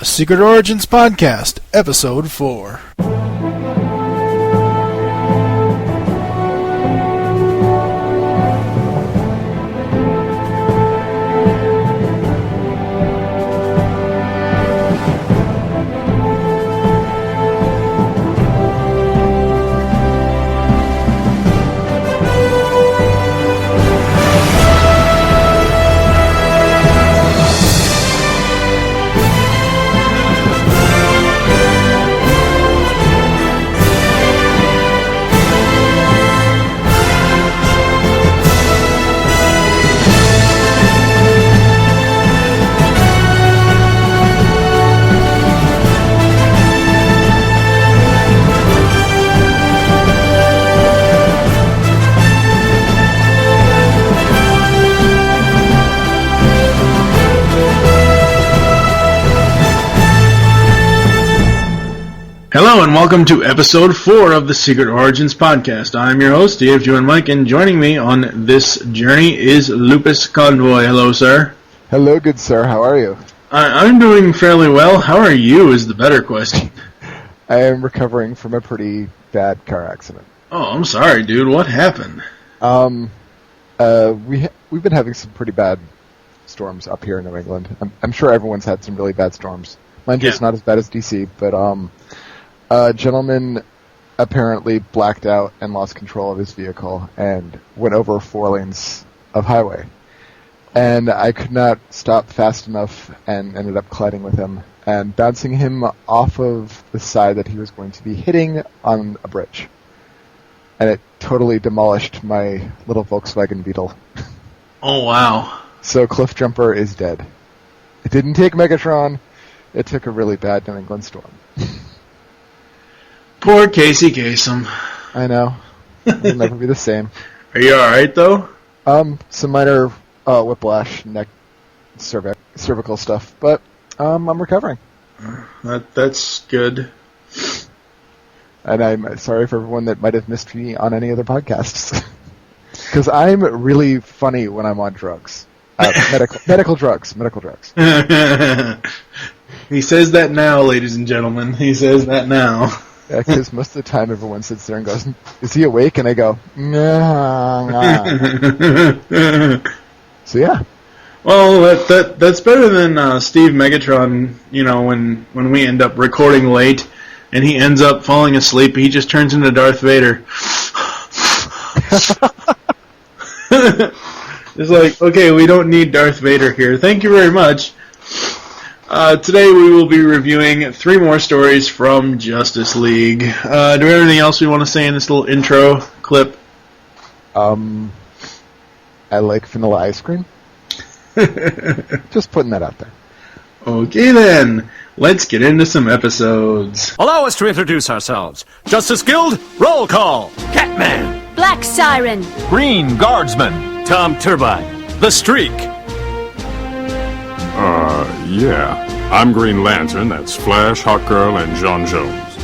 The Secret Origins Podcast, Episode 4. Hello and welcome to episode 4 of the Secret Origins Podcast. I'm your host, DFG and Mike, and joining me on this journey is Lupis Convoy. Hello, sir. Hello, good sir. How are you? I'm doing fairly well. How are you is the better question. I am recovering from a pretty bad car accident. Oh, I'm sorry, dude. What happened? We've been having some pretty bad storms up here in New England. I'm sure everyone's had some really bad storms. Mind you, it's not as bad as DC, but a gentleman apparently blacked out and lost control of his vehicle and went over 4 lanes of highway. And I could not stop fast enough and ended up colliding with him and bouncing him off of the side that he was going to be hitting on a bridge. And it totally demolished my little Volkswagen Beetle. Oh, wow. So Cliff Jumper is dead. It didn't take Megatron. It took a really bad New England storm. Poor Casey Kasem. I know. It'll never be the same. Are you alright, though? Some minor whiplash, neck, cervical stuff, but I'm recovering. That's good. And I'm sorry for everyone that might have missed me on any other podcasts. Because I'm really funny when I'm on drugs. Medical drugs. He says that now, ladies and gentlemen. He says that now. Yeah, because most of the time everyone sits there and goes, "Is he awake?" And I go, "Nah." So yeah. Well, that's better than Steve Megatron. You know, when we end up recording late and he ends up falling asleep, he just turns into Darth Vader. It's like, okay, we don't need Darth Vader here. Thank you very much. Today we will be reviewing 3 more stories from Justice League. Do we have anything else we want to say in this little intro clip? I like vanilla ice cream. Just putting that out there. Okay then, let's get into some episodes. Allow us to introduce ourselves. Justice Guild, roll call. Catman. Black Siren. Green Guardsman. Tom Turbine. The Streak. Yeah. I'm Green Lantern, that's Flash, Hawkgirl, and John Jones.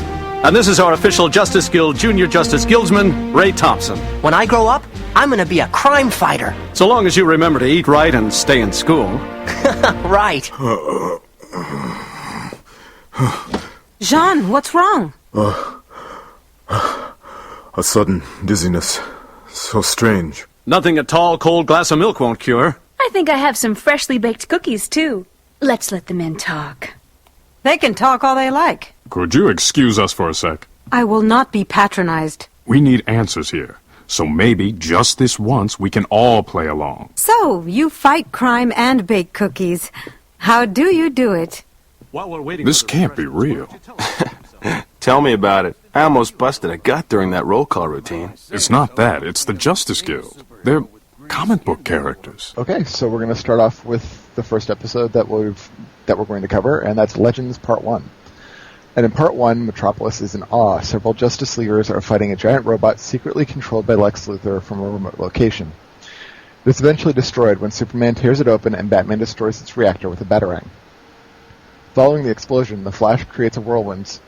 And this is our official Justice Guild Junior Justice Guildsman, Ray Thompson. When I grow up, I'm gonna be a crime fighter. So long as you remember to eat right and stay in school. Right. Jean, what's wrong? A sudden dizziness. So strange. Nothing a tall, cold glass of milk won't cure. I think I have some freshly baked cookies, too. Let's let the men talk. They can talk all they like. Could you excuse us for a sec? I will not be patronized. We need answers here. So maybe, just this once, we can all play along. So, you fight crime and bake cookies. How do you do it? While we're waiting This can't be real. Tell me about it. I almost busted a gut during that roll call routine. It's not that, it's the Justice Guild. They're comic book characters. Okay, so we're going to start off with the first episode that we're going to cover, and that's Legends Part 1. And in Part 1, Metropolis is in awe. Several Justice Leaguers are fighting a giant robot secretly controlled by Lex Luthor from a remote location. It is eventually destroyed when Superman tears it open and Batman destroys its reactor with a batarang. Following the explosion, the Flash creates a whirlwind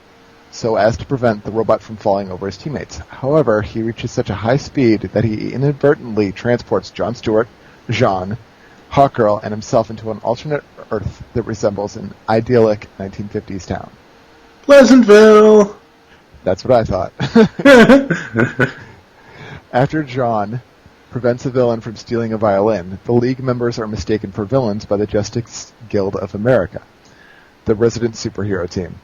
so as to prevent the robot from falling over his teammates. However, he reaches such a high speed that he inadvertently transports Jon Stewart, Jean, Hawkgirl, and himself into an alternate Earth that resembles an idyllic 1950s town. Pleasantville! That's what I thought. After John prevents a villain from stealing a violin, the League members are mistaken for villains by the Justice Guild of America, the resident superhero team.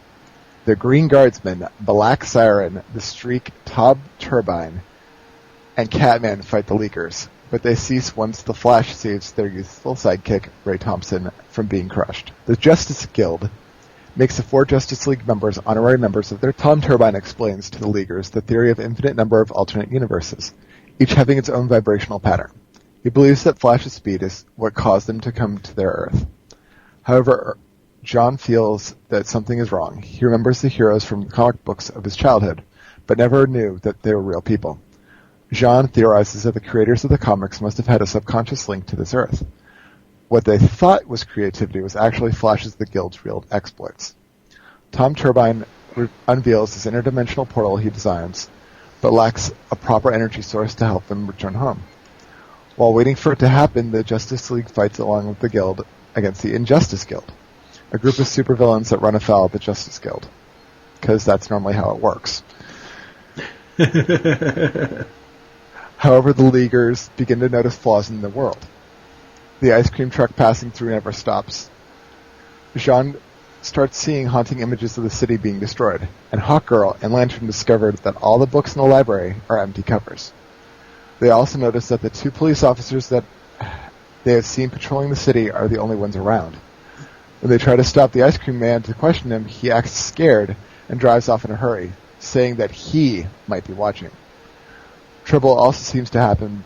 The Green Guardsman, Black Siren, the Streak, Tom Turbine, and Catman fight the Leaguers, but they cease once the Flash saves their youthful sidekick, Ray Thompson, from being crushed. The Justice Guild makes the 4 Justice League members honorary members of their Tom Turbine explains to the Leaguers the theory of infinite number of alternate universes, each having its own vibrational pattern. He believes that Flash's speed is what caused them to come to their Earth. However, John feels that something is wrong. He remembers the heroes from comic books of his childhood, but never knew that they were real people. Jean theorizes that the creators of the comics must have had a subconscious link to this Earth. What they thought was creativity was actually Flash's the Guild's real exploits. Tom Turbine unveils this interdimensional portal he designs, but lacks a proper energy source to help them return home. While waiting for it to happen, the Justice League fights along with the Guild against the Injustice Guild, a group of supervillains that run afoul of the Justice Guild, because that's normally how it works. However, the Leaguers begin to notice flaws in the world. The ice cream truck passing through never stops. Jean starts seeing haunting images of the city being destroyed, and Hawkgirl and Lantern discovered that all the books in the library are empty covers. They also notice that the 2 police officers that they have seen patrolling the city are the only ones around. When they try to stop the ice cream man to question him, he acts scared and drives off in a hurry, saying that he might be watching. Trouble also seems to happen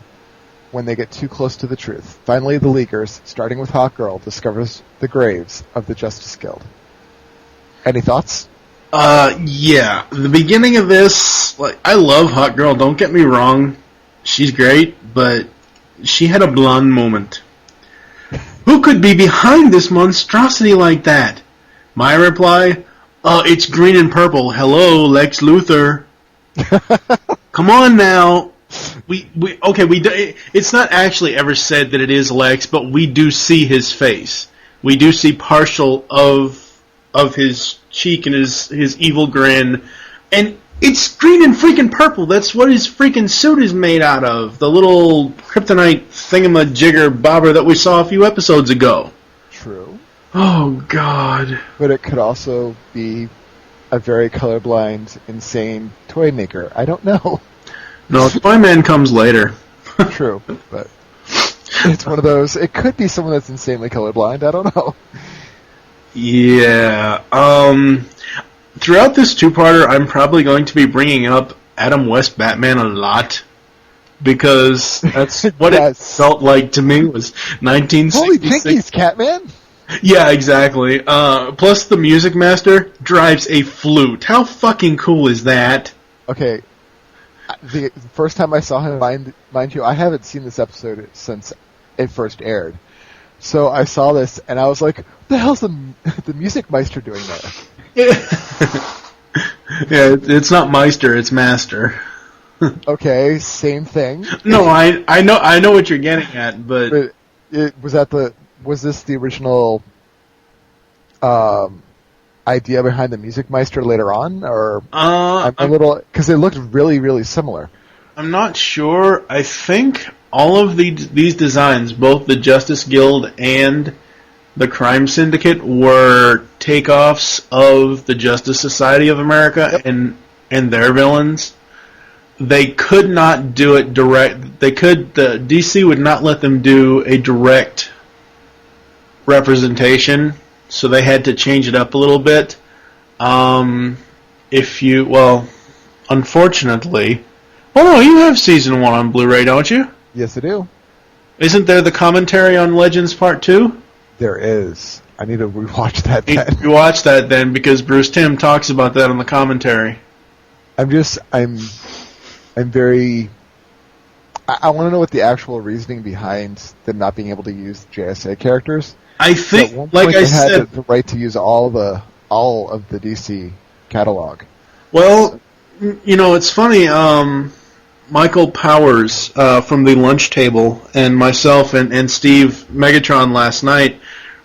when they get too close to the truth. Finally, the Leaguers, starting with Hawkgirl, discovers the graves of the Justice Guild. Any thoughts? Yeah. The beginning of this, I love Hawkgirl, don't get me wrong. She's great, but she had a blonde moment. Who could be behind this monstrosity like that? My reply, it's green and purple. Hello, Lex Luthor. Come on now. It's not actually ever said that it is Lex, but we do see his face. We do see partial of his cheek and his evil grin, and it's green and freaking purple. That's what his freaking suit is made out of. The little kryptonite thingamajigger bobber that we saw a few episodes ago. True. Oh, God. But it could also be a very colorblind, insane toy maker. I don't know. No, Toyman comes later. True, but it's one of those. It could be someone that's insanely colorblind. I don't know. Yeah. Throughout this 2-parter, I'm probably going to be bringing up Adam West Batman a lot, because that's what it felt like to me was 1966. Holy pinkies, Catman! Yeah, exactly. Plus, the Music Master drives a flute. How fucking cool is that? Okay, the first time I saw him, mind you, I haven't seen this episode since it first aired. So I saw this, and I was like, what the hell's the Music Meister doing there? Yeah, it's not Meister, it's Master. Okay, same thing. No, I know what you're getting at, but was this the original idea behind the Music Meister later on, or I'm a little, because it looked really, really similar. I'm not sure. I think all of these designs, both the Justice Guild and the Crime Syndicate, were takeoffs of the Justice Society of America. Yep. and their villains. They could not do it direct. The DC would not let them do a direct representation, so they had to change it up a little bit. Unfortunately, no, you have season 1 on Blu-ray, don't you? Yes, I do. Isn't there the commentary on Legends Part 2? There is. I need to rewatch that then. You watch that then, because Bruce Timm talks about that on the commentary. I'm very... I want to know what the actual reasoning behind them not being able to use JSA characters. I think, like I said, had the right to use all of the DC catalog. Well, it's funny. Michael Powers from the Lunch Table and myself and Steve Megatron last night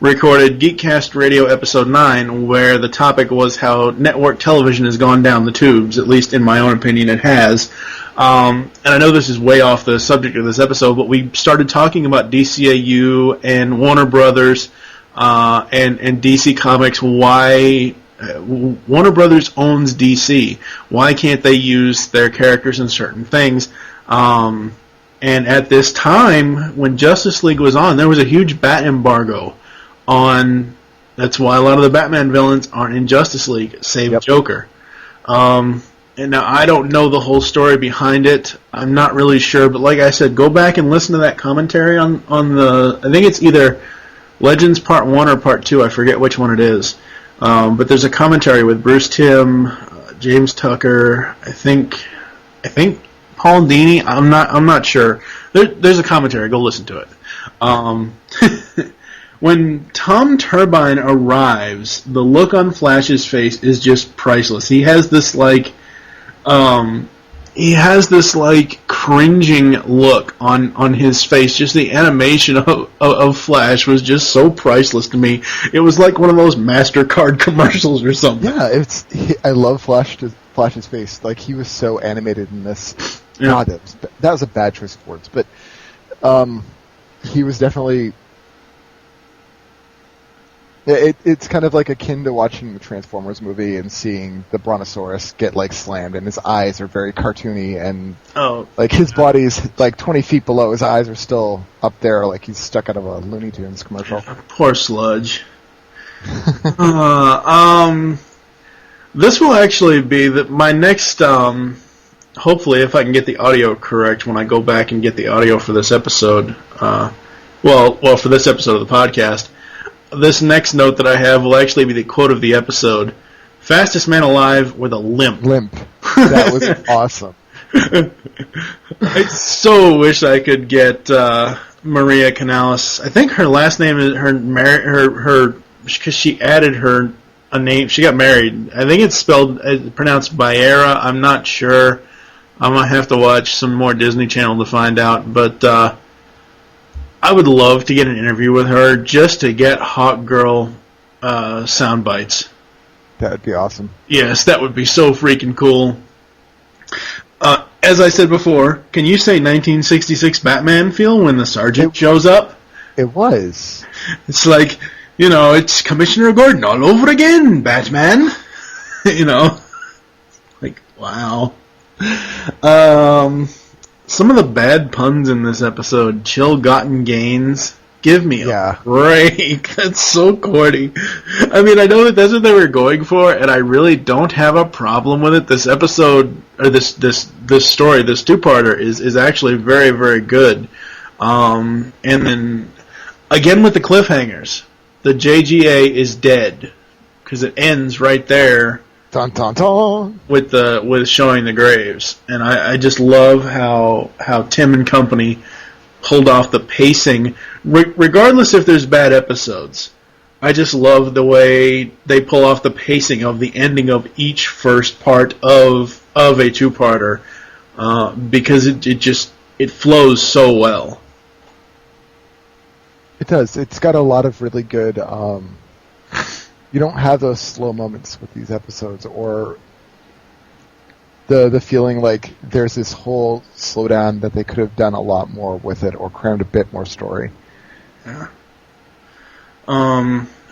recorded Geekcast Radio Episode 9, where the topic was how network television has gone down the tubes, at least in my own opinion it has. And I know this is way off the subject of this episode, but we started talking about DCAU and Warner Brothers and DC Comics, why Warner Brothers owns DC. Why can't they use their characters in certain things? And at this time, when Justice League was on, there was a huge bat embargo on. That's why a lot of the Batman villains aren't in Justice League, save Joker. And now I don't know the whole story behind it. I'm not really sure, but like I said, go back and listen to that commentary on the. I think it's either Legends Part 1 or Part 2. I forget which one it is. But there's a commentary with Bruce Timm, James Tucker. I think Paul Dini. I'm not sure. There's a commentary. Go listen to it. When Tom Turbine arrives, the look on Flash's face is just priceless. He has this cringing look on his face. Just the animation of Flash was just so priceless to me. It was like one of those MasterCard commercials or something. Yeah, I love Flash's face. Like, he was so animated in this. Yeah. God, that was a bad choice of words, but he was definitely. It's kind of like akin to watching the Transformers movie and seeing the Brontosaurus get slammed, and his eyes are very cartoony, and his body's 20 feet below. His eyes are still up there, like he's stuck out of a Looney Tunes commercial. Poor Sludge. This will actually be my next. Hopefully, if I can get the audio correct when I go back and get the audio for this episode. For this episode of the podcast. This next note that I have will actually be the quote of the episode. Fastest man alive with a limp. That was awesome. I so wish I could get Maria Canales. I think her last name is her because she added a name. She got married. I think it's pronounced Baera. I'm not sure. I'm going to have to watch some more Disney Channel to find out. But I would love to get an interview with her just to get Hawkgirl sound bites. That would be awesome. Yes, that would be so freaking cool. As I said before, can you say 1966 Batman feel when the Sergeant shows up? It was. It's like, it's Commissioner Gordon all over again, Batman. Wow. Some of the bad puns in this episode, chill-gotten gains, give me a break. That's so corny. I mean, I know that's what they were going for, and I really don't have a problem with it. This episode, or this story, this two-parter, is actually very, very good. And then, again with the cliffhangers, the JGA is dead, because it ends right there. Dun, dun, dun. With showing the graves, and I just love how Tim and company pulled off the pacing, regardless if there's bad episodes. I just love the way they pull off the pacing of the ending of each first part of a two-parter, because it flows so well. It does. It's got a lot of really good. You don't have those slow moments with these episodes, or the feeling like there's this whole slowdown that they could have done a lot more with it, or crammed a bit more story. Yeah.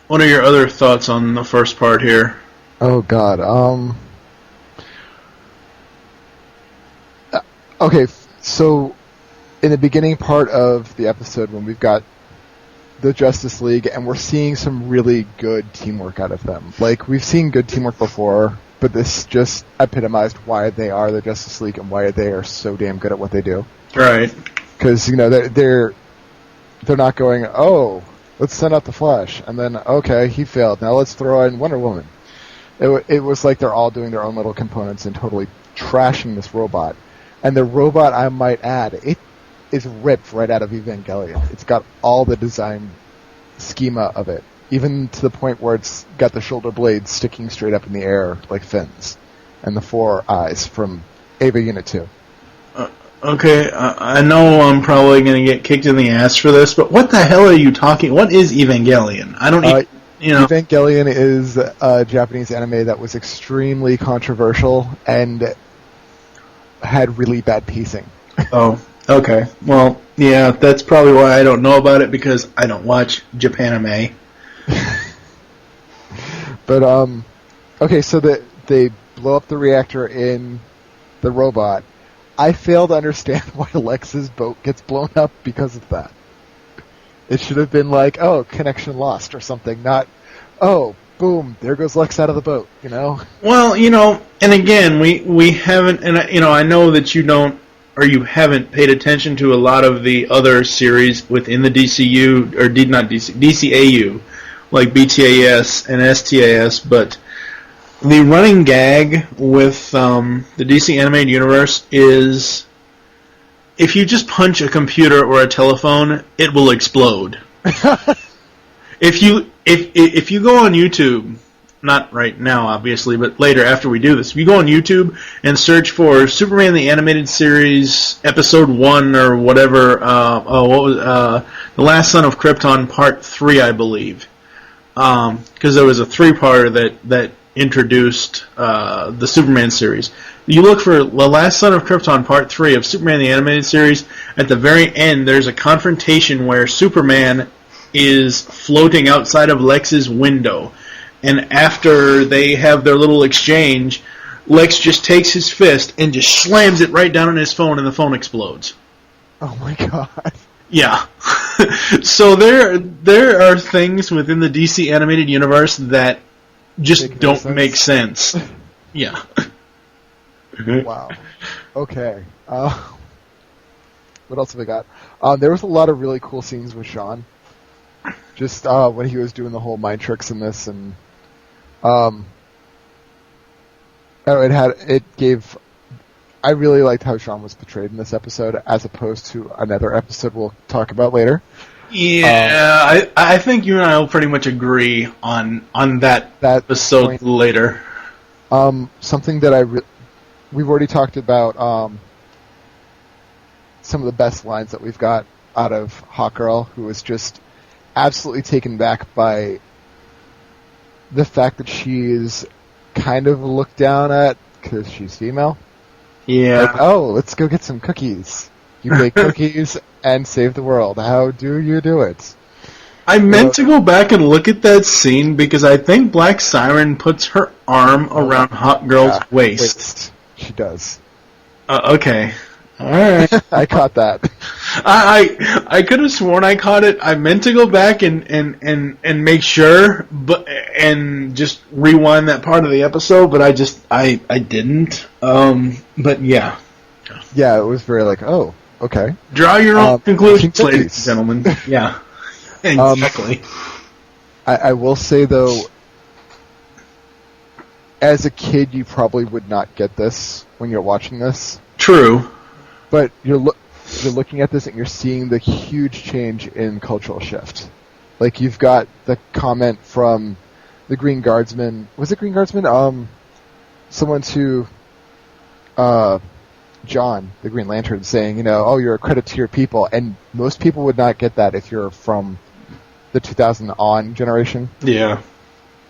What are your other thoughts on the first part here? Oh God. Okay, so in the beginning part of the episode, when we've got the Justice League, and we're seeing some really good teamwork out of them. We've seen good teamwork before, but this just epitomized why they are the Justice League and why they are so damn good at what they do. Right. Because, they're not going, oh, let's send out the Flash, and then, okay, he failed, now let's throw in Wonder Woman. It was like they're all doing their own little components and totally trashing this robot. And the robot, I might add, it is ripped right out of Evangelion. It's got all the design schema of it, even to the point where it's got the shoulder blades sticking straight up in the air like fins, and the 4 eyes from Ava Unit 2. Okay, I know I'm probably going to get kicked in the ass for this, but what the hell are you talking? What is Evangelion? I don't even, Evangelion is a Japanese anime that was extremely controversial and had really bad pacing. Oh, okay. Well, yeah, that's probably why I don't know about it, because I don't watch Japanime. But, okay, so they blow up the reactor in the robot. I fail to understand why Lex's boat gets blown up because of that. It should have been like, oh, connection lost or something, not, oh, boom, there goes Lex out of the boat, you know? Well, and again, we haven't, and I know that you don't, or you haven't paid attention to a lot of the other series within the DCU, or not DC, DCAU, like BTAS and STAS, but the running gag with the DC animated universe is if you just punch a computer or a telephone, it will explode. If you go on YouTube, not right now obviously, but later after we do this, if you go on YouTube and search for Superman the Animated Series Episode 1 or whatever, The Last Son of Krypton Part 3, I believe, because there was a 3-parter that introduced the Superman series. You look for The Last Son of Krypton Part 3 of Superman the Animated Series. At the very end, there's a confrontation where Superman is floating outside of Lex's window. And after they have their little exchange, Lex just takes his fist and just slams it right down on his phone, and the phone explodes. Oh my god. Yeah. So there are things within the DC animated universe that just don't make sense. Yeah. Wow. Okay. What else have we got? There was a lot of really cool scenes with Sean. Just when he was doing the whole mind tricks in this, and it gave. I really liked how Sean was portrayed in this episode, as opposed to another episode we'll talk about later. Yeah, I think you and I will pretty much agree on that episode point later. Something that we've already talked about. Some of the best lines that we've got out of Hawkgirl, who was just absolutely taken back by the fact that she is kind of looked down at because she's female. Yeah. Like, oh, let's go get some cookies. You make cookies and save the world. How do you do it? I meant to go back and look at that scene because I think Black Siren puts her arm around Hawkgirl's waist. She does. Okay. All right. I caught that. I could have sworn I caught it. I meant to go back and make sure, and just rewind that part of the episode, but I didn't. But yeah. Yeah, it was very like, oh, okay. Draw your own conclusions, ladies and gentlemen. Yeah. Exactly. I will say though, as a kid, you probably would not get this when you're watching this. True. But you're looking at this and you're seeing the huge change in cultural shift. Like, you've got the comment from the Green Guardsman. Was it Green Guardsman? Someone to John, the Green Lantern, saying, oh, you're a credit to your people. And most people would not get that if you're from the 2000 on generation. Yeah.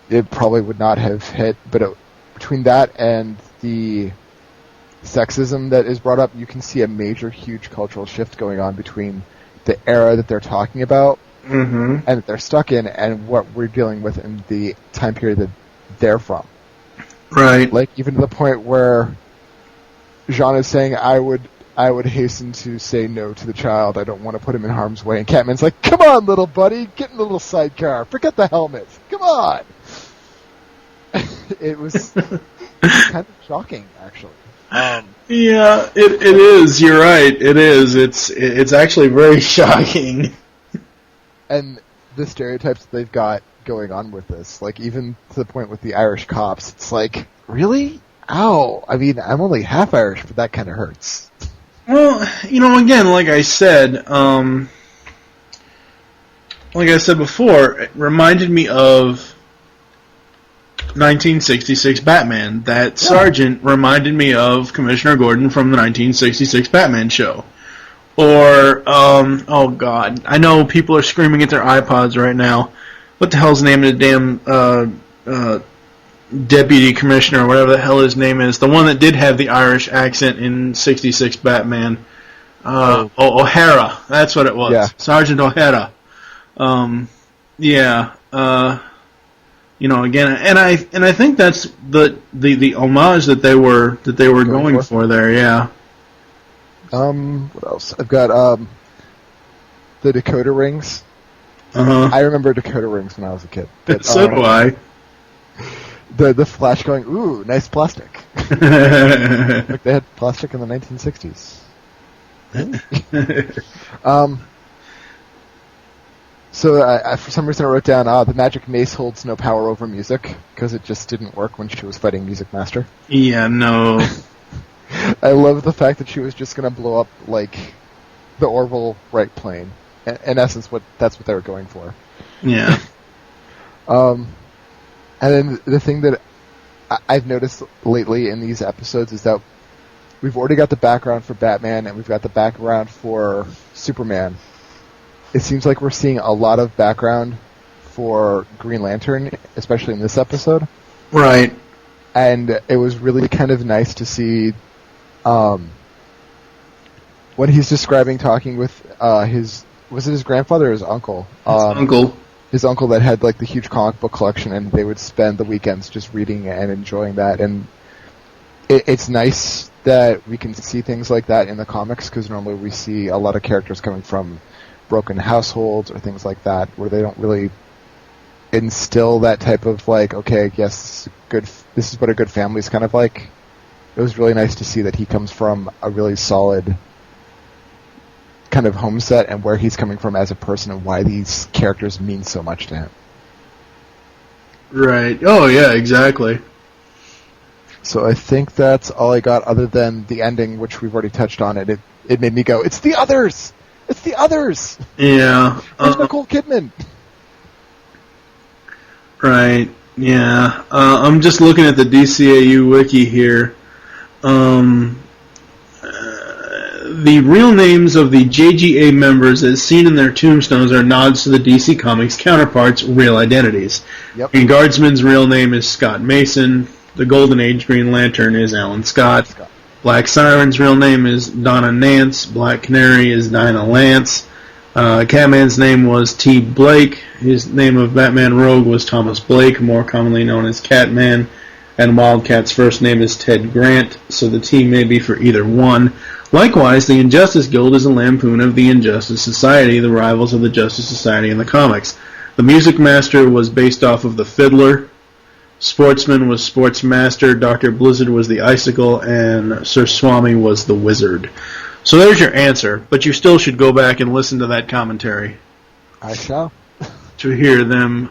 It probably would not have hit. But between that and the sexism that is brought up, you can see a major, huge cultural shift going on between the era that they're talking about and that they're stuck in and what we're dealing with in the time period that they're from. Right. Like, even to the point where Jean is saying, I would hasten to say no to the child. I don't want to put him in harm's way. And Catman's like, come on, little buddy, get in the little sidecar. Forget the helmet. Come on. It was kind of shocking, actually. Yeah, it is. You're right. It is. It's actually very shocking. And the stereotypes that they've got going on with this, like, even to the point with the Irish cops, it's like, really? Ow. I mean, I'm only half Irish, but that kind of hurts. Well, again, like I said before, it reminded me of 1966 Batman. That sergeant reminded me of Commissioner Gordon from the 1966 Batman show. Or, oh god, I know people are screaming at their iPods right now. What the hell's the name of the damn deputy commissioner, or whatever the hell his name is? The one that did have the Irish accent in 66 Batman. O'Hara. That's what it was. Yeah. Sergeant O'Hara. Again, and I think that's the homage that they were going for there. Yeah. What else? I've got the Dakota rings. I remember Dakota rings when I was a kid. But, so do I. The Flash going, ooh, nice plastic. Like they had plastic in the 1960s. So I, for some reason I wrote down, the magic mace holds no power over music, because it just didn't work when she was fighting Music Master. Yeah, no. I love the fact that she was just going to blow up, like, the Orville Wright plane. In essence, that's what they were going for. Yeah. And then the thing that I've noticed lately in these episodes is that we've already got the background for Batman and we've got the background for Superman. It seems like we're seeing a lot of background for Green Lantern, especially in this episode. Right. And it was really kind of nice to see when he's describing talking with was it his grandfather or his uncle? His uncle. His uncle that had like the huge comic book collection, and they would spend the weekends just reading and enjoying that. And it's nice that we can see things like that in the comics, because normally we see a lot of characters coming from broken households or things like that, where they don't really instill that type of like, okay, yes, this is what a good family is kind of like. It was really nice to see that he comes from a really solid kind of home set, and where he's coming from as a person and why these characters mean so much to him. Right. Oh, yeah, exactly. So I think that's all I got, other than the ending, which we've already touched on. It made me go, it's the others! It's the others! Yeah. Where's Nicole Kidman? Right. Yeah. I'm just looking at the DCAU wiki here. The real names of the JGA members, as seen in their tombstones, are nods to the DC Comics counterparts' real identities. Yep. Green Guardsman's real name is Scott Mason. The Golden Age Green Lantern is Alan Scott. Black Siren's real name is Donna Nance. Black Canary is Dinah Lance. Catman's name was T. Blake. His name of Batman Rogue was Thomas Blake, more commonly known as Catman. And Wildcat's first name is Ted Grant, so the T may be for either one. Likewise, the Injustice Guild is a lampoon of the Injustice Society, the rivals of the Justice Society in the comics. The Music Master was based off of the Fiddler. Sportsman was Sportsmaster. Dr. Blizzard was the Icicle, and Sir Swami was the Wizard. So there's your answer, but you still should go back and listen to that commentary. I shall. To hear them,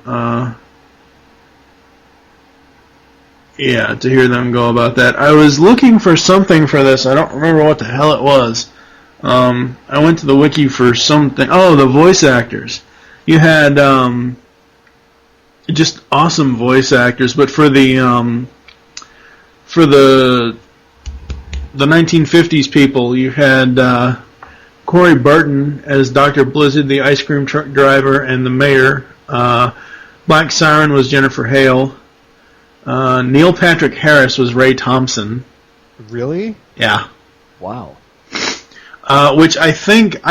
to hear them go about that. I was looking for something for this. I don't remember what the hell it was. I went to the wiki for something. Oh, the voice actors. You had just awesome voice actors, but for the 1950s people, you had Corey Burton as Dr. Blizzard, the ice cream truck driver, and the mayor. Black Siren was Jennifer Hale. Neil Patrick Harris was Ray Thompson. Really? Yeah. Wow. Which I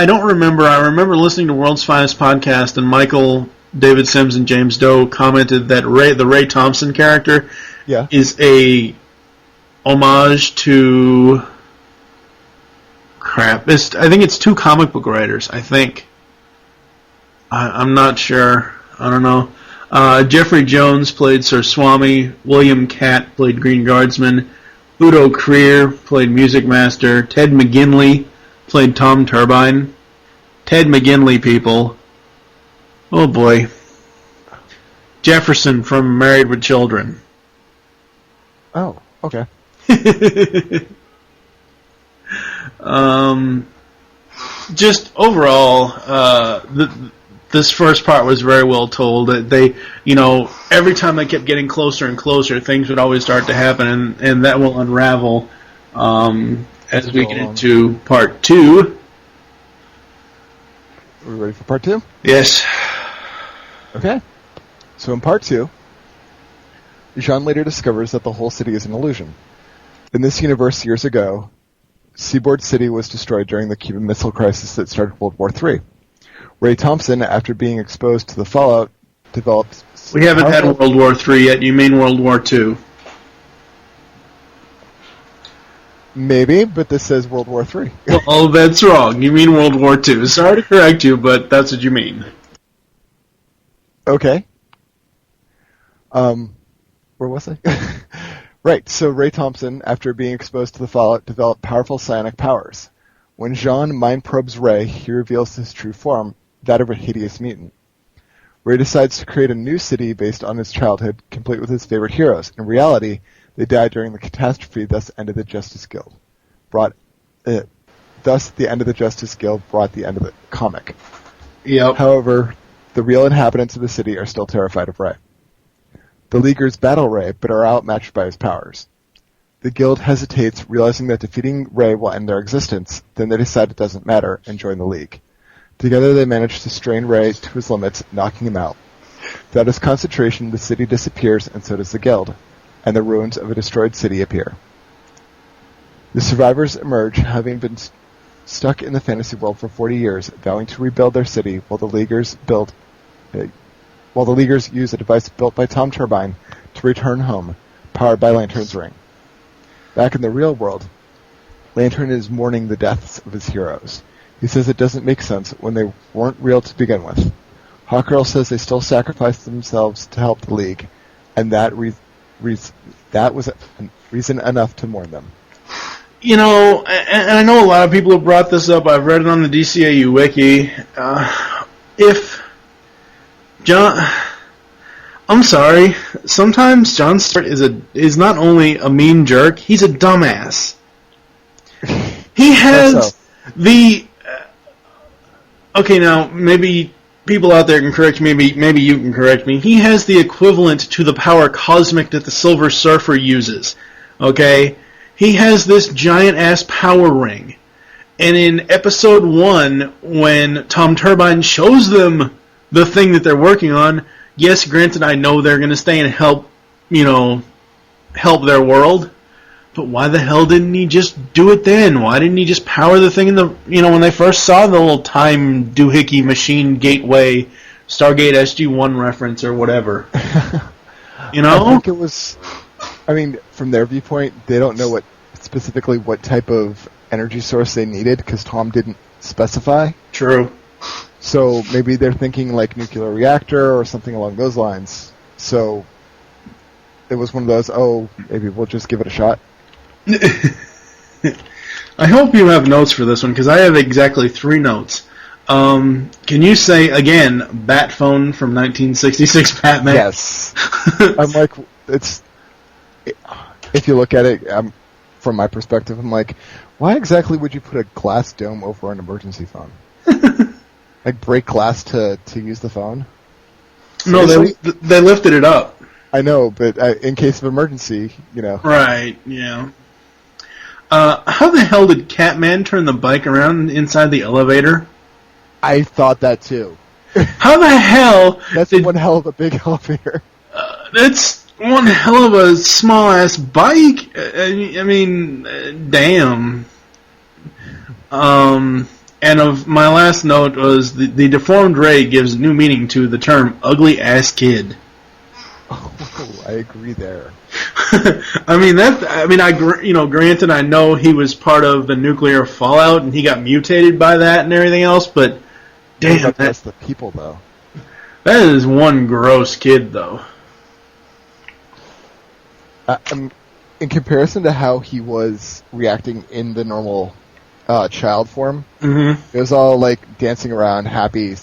don't remember. I remember listening to World's Finest Podcast, and Michael, David Sims, and James Doe commented that the Ray Thompson character is a homage to... I think it's two comic book writers, I think. I'm not sure. I don't know. Jeffrey Jones played Sir Swami. William Catt played Green Guardsman. Udo Creer played Music Master. Ted McGinley played Tom Turbine. Ted McGinley, people. Oh boy. Jefferson from Married with Children. Oh, okay. Just overall, this first part was very well told. That they, every time they kept getting closer and closer, things would always start to happen, and that will unravel as we get into part 2. Are we ready for part 2? Yes. Okay. So in part 2, Jean later discovers that the whole city is an illusion. In this universe, years ago, Seaboard City was destroyed during the Cuban Missile Crisis that started World War III. Ray Thompson, after being exposed to the fallout, developed... We haven't had World War III yet. You mean World War II? Maybe, but this says World War III. Well, that's wrong. You mean World War II. Sorry to correct you, but that's what you mean. Okay. Where was I? Right, so Ray Thompson, after being exposed to the fallout, developed powerful psionic powers. When Jean mind probes Ray, he reveals his true form, that of a hideous mutant. Ray decides to create a new city based on his childhood, complete with his favorite heroes. In reality, they died during the catastrophe, thus ended the Justice Guild. Thus, the end of the Justice Guild brought the end of the comic. Yep. However, the real inhabitants of the city are still terrified of Ray. The Leaguers battle Ray, but are outmatched by his powers. The Guild hesitates, realizing that defeating Ray will end their existence. Then they decide it doesn't matter and join the League. Together they manage to strain Ray to his limits, knocking him out. Without his concentration, the city disappears, and so does the Guild, and the ruins of a destroyed city appear. The survivors emerge, having been stuck in the fantasy world for 40 years, vowing to rebuild their city, while the Leaguers use a device built by Tom Turbine to return home, powered by Lantern's ring. Back in the real world, Lantern is mourning the deaths of his heroes. He says it doesn't make sense when they weren't real to begin with. Hawkgirl says they still sacrificed themselves to help the League, and that was reason enough to mourn them. And I know a lot of people have brought this up. I've read it on the DCAU wiki. If John... I'm sorry. Sometimes John Stewart is not only a mean jerk, he's a dumbass. He has the... okay, now, maybe people out there can correct me, maybe you can correct me. He has the equivalent to the power cosmic that the Silver Surfer uses. Okay? He has this giant-ass power ring. And in episode 1, when Tom Turbine shows them the thing that they're working on, yes, granted, I know they're going to stay and help their world. But why the hell didn't he just do it then? Why didn't he just power the thing in the, when they first saw the little time doohickey machine gateway, Stargate SG-1 reference or whatever? I think it was, from their viewpoint, they don't know specifically what type of energy source they needed because Tom didn't specify. True. So maybe they're thinking like nuclear reactor or something along those lines. So it was one of those, maybe we'll just give it a shot. I hope you have notes for this one because I have exactly 3 notes. Can you say again, Bat Phone from 1966 Batman? Yes. I'm like, if you look at it from my perspective, I'm like, why exactly would you put a glass dome over an emergency phone? Like break glass to use the phone? No, they lifted it up. I know, but in case of emergency, Right, yeah. How the hell did Catman turn the bike around inside the elevator? I thought that too. How the hell... That's one hell of a big elevator. That's one hell of a small-ass bike. Damn. And of my last note was the deformed Ray gives new meaning to the term ugly-ass kid. Oh, I agree there. Granted, I know he was part of the nuclear fallout and he got mutated by that and everything else, but damn, that's the people, though. That is one gross kid, though. In comparison to how he was reacting in the normal child form, it was all like dancing around, happy,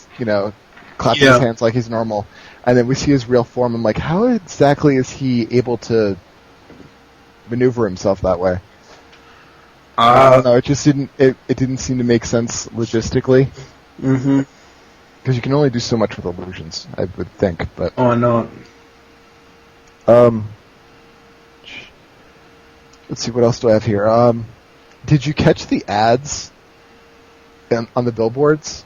clapping his hands like he's normal. And then we see his real form. I'm like, how exactly is he able to maneuver himself that way? I don't know. It just didn't. It didn't seem to make sense logistically. Because you can only do so much with illusions, I would think. But Oh, no. Let's see, what else do I have here? Did you catch the ads on the billboards?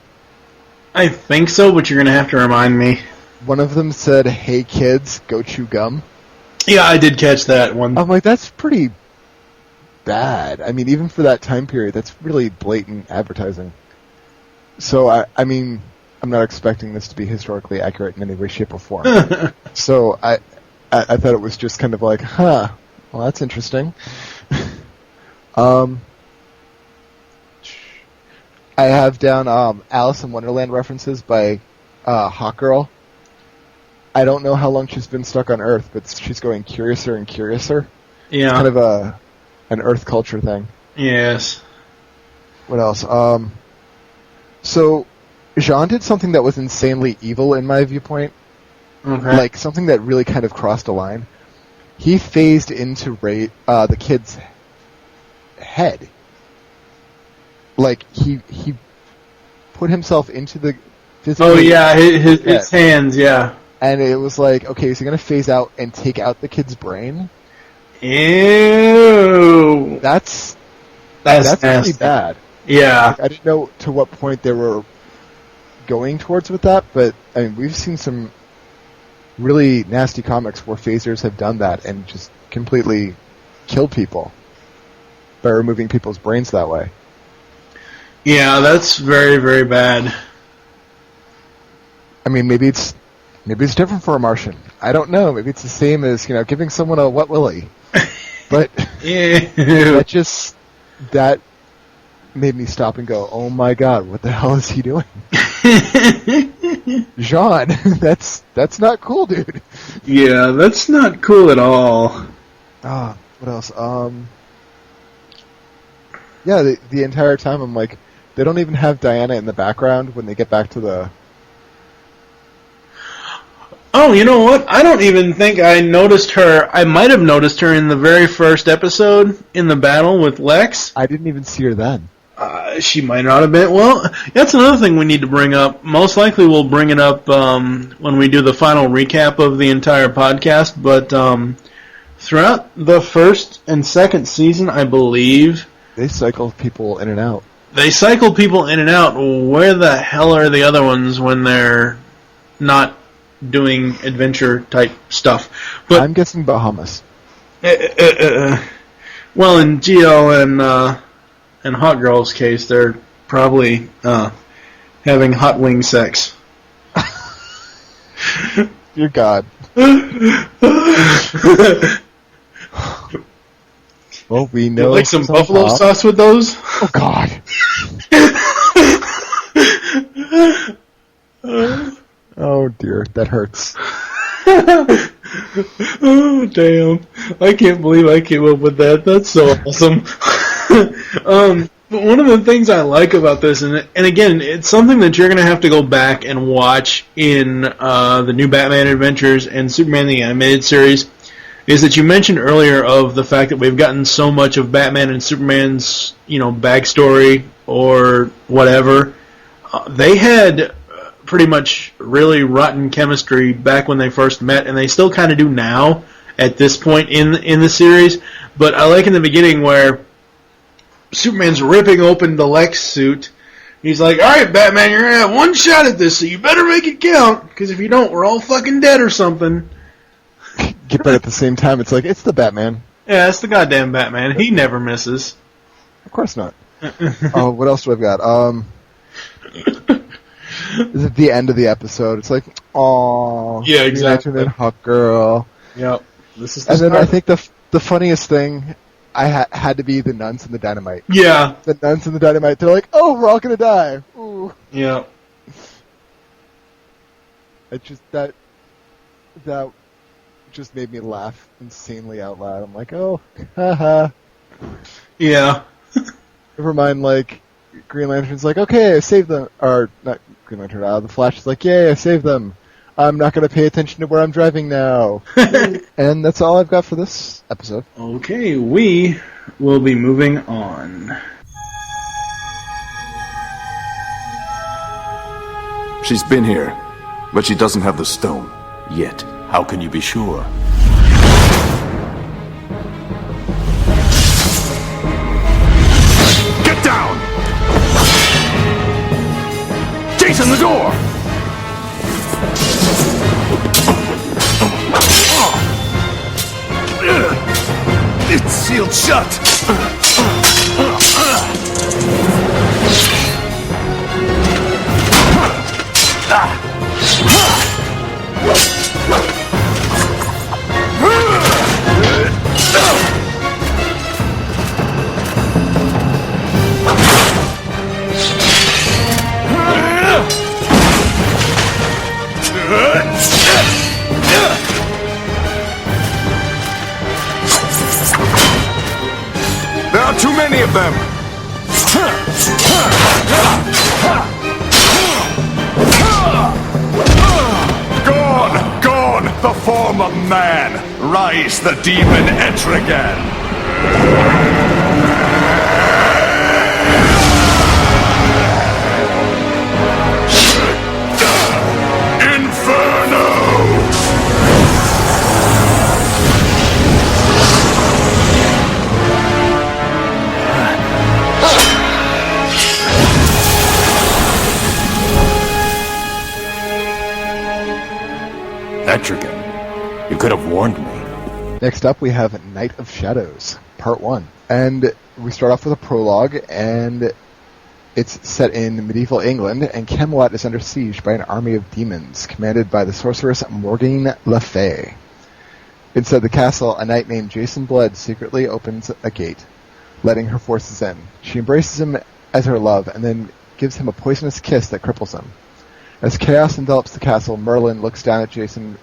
I think so, but you're going to have to remind me. One of them said, "Hey kids, go chew gum." Yeah, I did catch that one. I'm like, that's pretty bad. I mean, even for that time period, that's really blatant advertising. So, I mean, I'm not expecting this to be historically accurate in any way, shape, or form. So, I thought it was just kind of like, well, that's interesting. I have down Alice in Wonderland references by Hawkgirl. I don't know how long she's been stuck on Earth, but she's going curiouser and curiouser. Yeah. It's kind of an Earth culture thing. Yes. What else? So, Jean did something that was insanely evil in my viewpoint. Okay. Like, something that really kind of crossed a line. He phased into the kid's head. Like, he put himself into the physical... Oh, yeah, his hands, yeah. And it was like, okay, is he going to phase out and take out the kid's brain? Ew. That's nasty. pretty bad. Yeah. Like, I didn't know to what point they were going towards with that, but I mean, we've seen some really nasty comics where phasers have done that and just completely killed people by removing people's brains that way. Yeah, that's very, very bad. I mean, maybe it's different for a Martian. I don't know. Maybe it's the same as, giving someone a wet willy. But that made me stop and go, oh my god, what the hell is he doing? Jean, that's not cool, dude. Yeah, that's not cool at all. What else? Yeah, the entire time I'm like, they don't even have Diana in the background when they get back to the... Oh, you know what? I don't even think I noticed her. I might have noticed her in the very first episode in the battle with Lex. I didn't even see her then. She might not have been. Well, that's another thing we need to bring up. Most likely we'll bring it up when we do the final recap of the entire podcast. But throughout the first and second season, I believe... They cycle people in and out. Where the hell are the other ones when they're not doing adventure-type stuff? But I'm guessing Bahamas. Well, in GL and Hawkgirl's case, they're probably having hot wing sex. Dear God. Well, we know... You like some buffalo sauce with those? Oh, God. Oh, dear. That hurts. Oh, damn. I can't believe I came up with that. That's so awesome. But one of the things I like about this, and again, it's something that you're going to have to go back and watch in the new Batman Adventures and Superman the Animated Series, is that you mentioned earlier of the fact that we've gotten so much of Batman and Superman's, backstory or whatever. They had pretty much really rotten chemistry back when they first met, and they still kind of do now at this point in the series. But I like in the beginning where Superman's ripping open the Lex suit. He's like, all right, Batman, you're going to have one shot at this, so you better make it count, because if you don't, we're all fucking dead or something. But at the same time, it's like, it's the Batman. Yeah, it's the goddamn Batman. He never misses. Of course not. Oh, what else do I've got? Is it the end of the episode? It's like, aww. Yeah, exactly. And then Hawkgirl. Yep. This is then I think the funniest thing had to be the nuns and the dynamite. Yeah. The nuns and the dynamite. They're like, oh, we're all gonna die. Ooh. Yeah. It just that just made me laugh insanely out loud. I'm like, oh, haha. Yeah. Never mind, like, Green Lantern's like, okay, I saved them. Or, not Green Lantern, the Flash is like, yay, I saved them. I'm not going to pay attention to where I'm driving now. And that's all I've got for this episode. Okay, we will be moving on. She's been here, but she doesn't have the stone. Yet. How can you be sure? Get down! Jason, the door! It's sealed shut! There are too many of them! Gone! Gone! The form of man! Rise the demon Etrigan! Etrigan, you could have warned me. Next up, we have Night of Shadows, Part 1. And we start off with a prologue, and it's set in medieval England, and Camelot is under siege by an army of demons, commanded by the sorceress Morgan Le Fay. Inside the castle, a knight named Jason Blood secretly opens a gate, letting her forces in. She embraces him as her love, and then gives him a poisonous kiss that cripples him. As chaos envelops the castle, Merlin looks down at Jason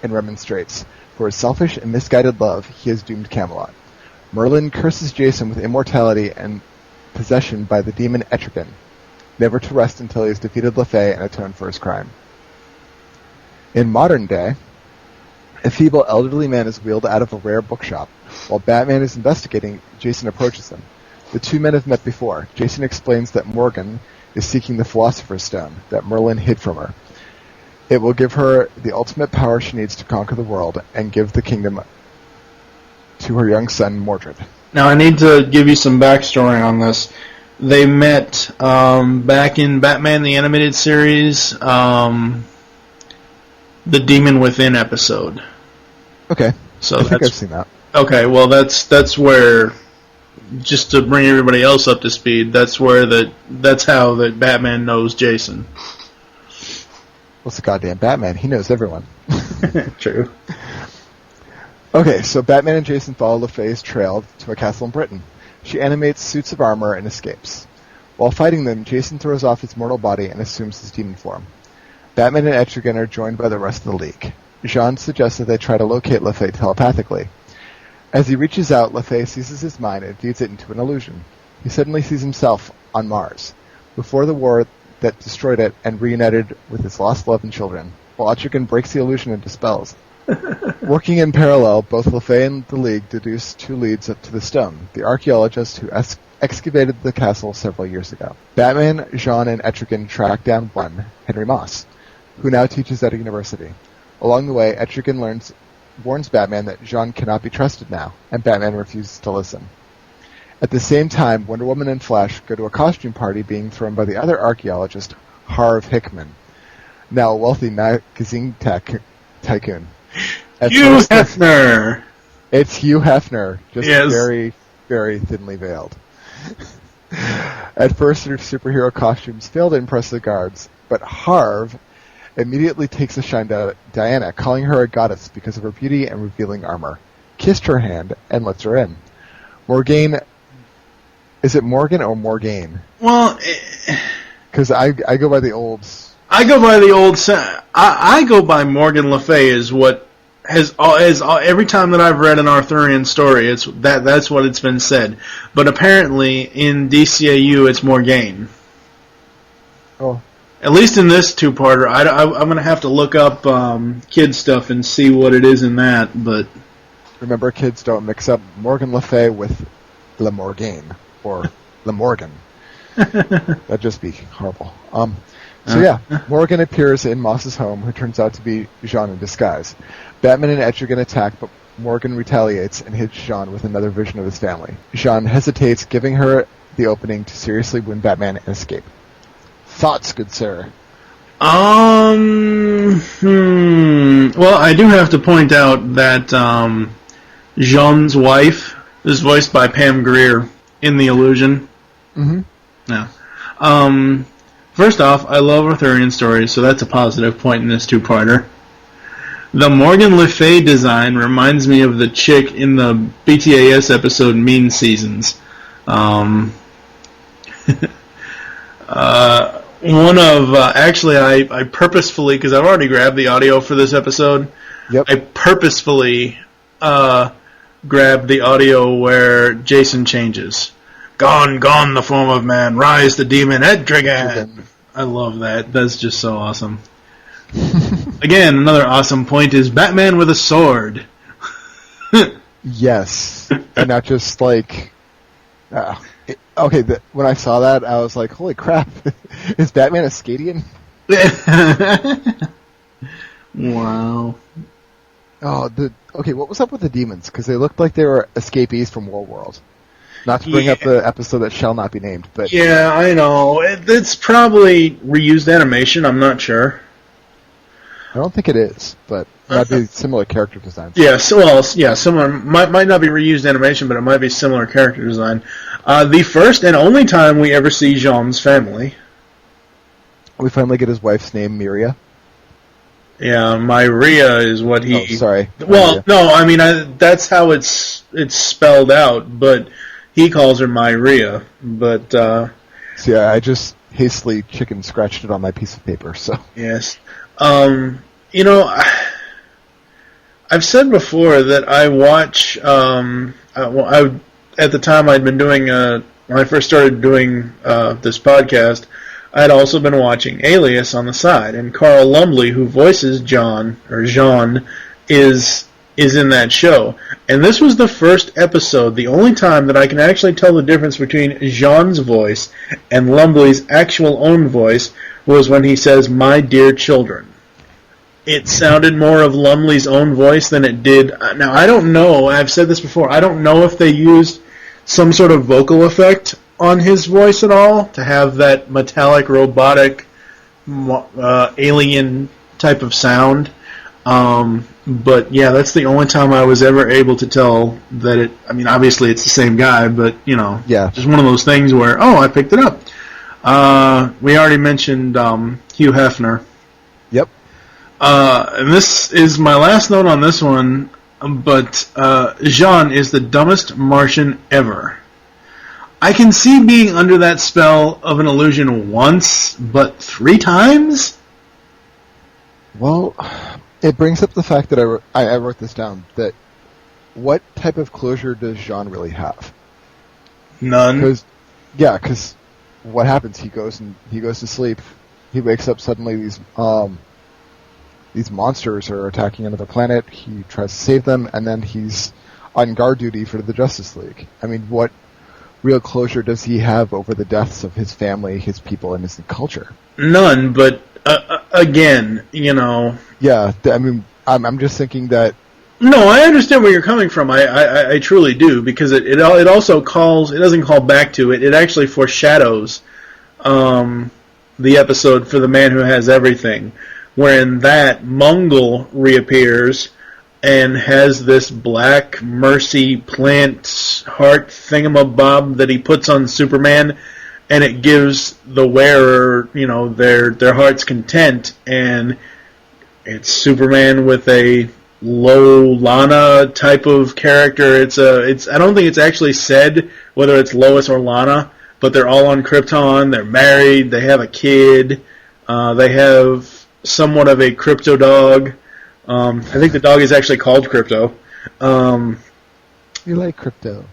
and remonstrates. For his selfish and misguided love, he has doomed Camelot. Merlin curses Jason with immortality and possession by the demon Etrigan, never to rest until he has defeated Le Fay and atoned for his crime. In modern day, a feeble elderly man is wheeled out of a rare bookshop. While Batman is investigating, Jason approaches him. The two men have met before. Jason explains that Morgan is seeking the Philosopher's Stone that Merlin hid from her. It will give her the ultimate power she needs to conquer the world and give the kingdom to her young son, Mordred. Now, I need to give you some backstory on this. They met back in Batman the Animated Series, the Demon Within episode. Okay, So I think I've seen that. Okay, well, that's where, just to bring everybody else up to speed, that's how that Batman knows Jason. Well, it's a goddamn Batman. He knows everyone. True. Okay, so Batman and Jason follow Le Fay's trail to a castle in Britain. She animates suits of armor and escapes. While fighting them, Jason throws off his mortal body and assumes his demon form. Batman and Etrigan are joined by the rest of the League. Jean suggests that they try to locate Le Fay telepathically. As he reaches out, Le Fay seizes his mind and feeds it into an illusion. He suddenly sees himself on Mars, before the war that destroyed it and reunited with his lost love and children, while Etrigan breaks the illusion and dispels. Working in parallel, both Le Fay and the League deduce two leads up to the stone, the archaeologist who excavated the castle several years ago. Batman, Jean, and Etrigan track down one, Henry Moss, who now teaches at a university. Along the way, Etrigan warns Batman that Jean cannot be trusted now, and Batman refuses to listen. At the same time, Wonder Woman and Flash go to a costume party being thrown by the other archaeologist, Harv Hickman, now a wealthy magazine tycoon. Hugh Hefner! It's Hugh Hefner, just yes. very, very thinly veiled. At first, their superhero costumes fail to impress the guards, but Harv immediately takes a shine to Diana, calling her a goddess because of her beauty and revealing armor, kissed her hand, and lets her in. Morgane... Is it Morgan or Morgane? Well... Because I go by the old... I go by the old... I go by Morgan Le Fay is what has every time that I've read an Arthurian story, that's what it's been said. But apparently in DCAU it's Morgane. Oh. At least in this two-parter, I'm going to have to look up kid stuff and see what it is in that. But remember, kids, don't mix up Morgan Le Fay with Le Morgane or Le Morgan. That'd just be horrible. So Morgan appears in Moss's home, who turns out to be Jean in disguise. Batman and Etrigan attack, but Morgan retaliates and hits Jean with another vision of his family. Jean hesitates, giving her the opening to seriously win Batman and escape. Thoughts, good sir? Well, I do have to point out that Jean's wife is voiced by Pam Grier in The Illusion. Mm-hmm. Yeah. First off, I love Arthurian stories, so that's a positive point in this two-parter. The Morgan Le Fay design reminds me of the chick in the BTAS episode Mean Seasons. Actually, I purposefully, because I've already grabbed the audio for this episode, I purposefully grabbed the audio where Jason changes. Gone, gone the form of man, rise the demon, Etrigan! I love that. That's just so awesome. Again, another awesome point is Batman with a sword. Yes. And not just like... when I saw that, I was like, holy crap, is Batman a Scadian? Wow. Oh, what was up with the demons? Because they looked like they were escapees from Warworld. Not to bring up the episode that shall not be named, but... Yeah, I know. It's probably reused animation, I'm not sure. I don't think it is, but it might be similar character designs. Similar. Might not be reused animation, but it might be similar character design. The first and only time we ever see Jean's family. We finally get his wife's name, Miria. Yeah, Myria is what he... Oh, sorry. Well, Myria. no, I mean, that's how it's spelled out, but he calls her Myria. But, I just hastily chicken scratched it on my piece of paper, so... Yes. I've said before that I watch, at the time I'd been doing, when I first started doing this podcast, I had also been watching Alias on the side, and Carl Lumbly, who voices Jean, is in that show. And this was the first episode, the only time that I can actually tell the difference between Jean's voice and Lumbly's actual own voice was when he says, "My dear children." It sounded more of Lumley's own voice than it did. Now, I don't know, I've said this before, I don't know if they used some sort of vocal effect on his voice at all to have that metallic, robotic, alien type of sound. But yeah, that's the only time I was ever able to tell that it, I mean, obviously it's the same guy, but, just one of those things where, I picked it up. We already mentioned Hugh Hefner. Yep. And this is my last note on this one, but Jean is the dumbest Martian ever. I can see being under that spell of an illusion once, but 3 times? Well, it brings up the fact that I wrote this down, that what type of closure does Jean really have? None. Because what happens? He goes to sleep. He wakes up suddenly. These monsters are attacking another planet. He tries to save them, and then he's on guard duty for the Justice League. I mean, what real closure does he have over the deaths of his family, his people, and his culture? None. But again, Yeah, I mean, I'm just thinking that. No, I understand where you're coming from. I truly do, because it also calls. It doesn't call back to it. It actually foreshadows the episode for the Man Who Has Everything, wherein that Mongol reappears and has this black mercy plant heart thingamabob that he puts on Superman, and it gives the wearer, their heart's content, and it's Superman with a low Lana type of character. I don't think it's actually said whether it's Lois or Lana, but they're all on Krypton, they're married, they have a kid, they have somewhat of a crypto dog. I think the dog is actually called Crypto. You like crypto.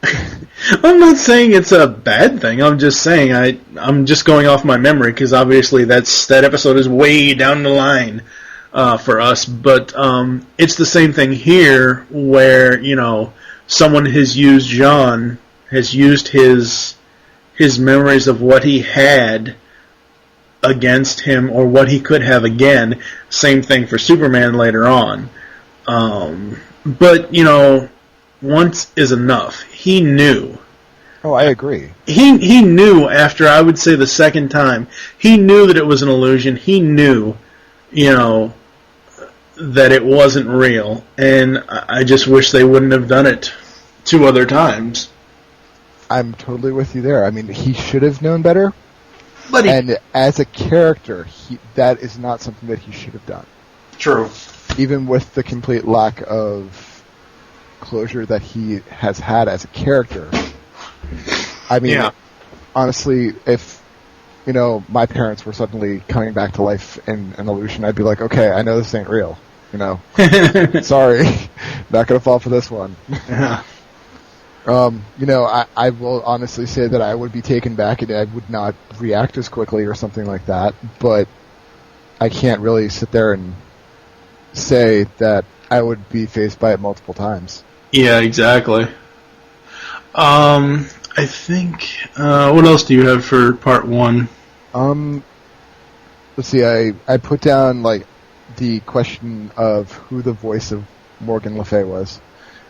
I'm not saying it's a bad thing. I'm just saying I'm just going off my memory, because obviously that episode is way down the line for us. But it's the same thing here, where someone has used Jean, has used his memories of what he had against him or what he could have again. Same thing for Superman later on. But, once is enough. He knew. Oh, I agree. He knew after, I would say, the second time. He knew that it was an illusion. He knew, that it wasn't real. And I just wish they wouldn't have done it 2 other times. I'm totally with you there. I mean, he should have known better. But and as a character, that is not something that he should have done. True. Even with the complete lack of closure that he has had as a character. I mean, honestly, if, my parents were suddenly coming back to life in an illusion, I'd be like, okay, I know this ain't real. Sorry. Not going to fall for this one. Yeah. I will honestly say that I would be taken back and I would not react as quickly or something like that, but I can't really sit there and say that I would be faced by it multiple times. Yeah, exactly. I think, what else do you have for part 1? Let's see, I put down, the question of who the voice of Morgan Le Fay was.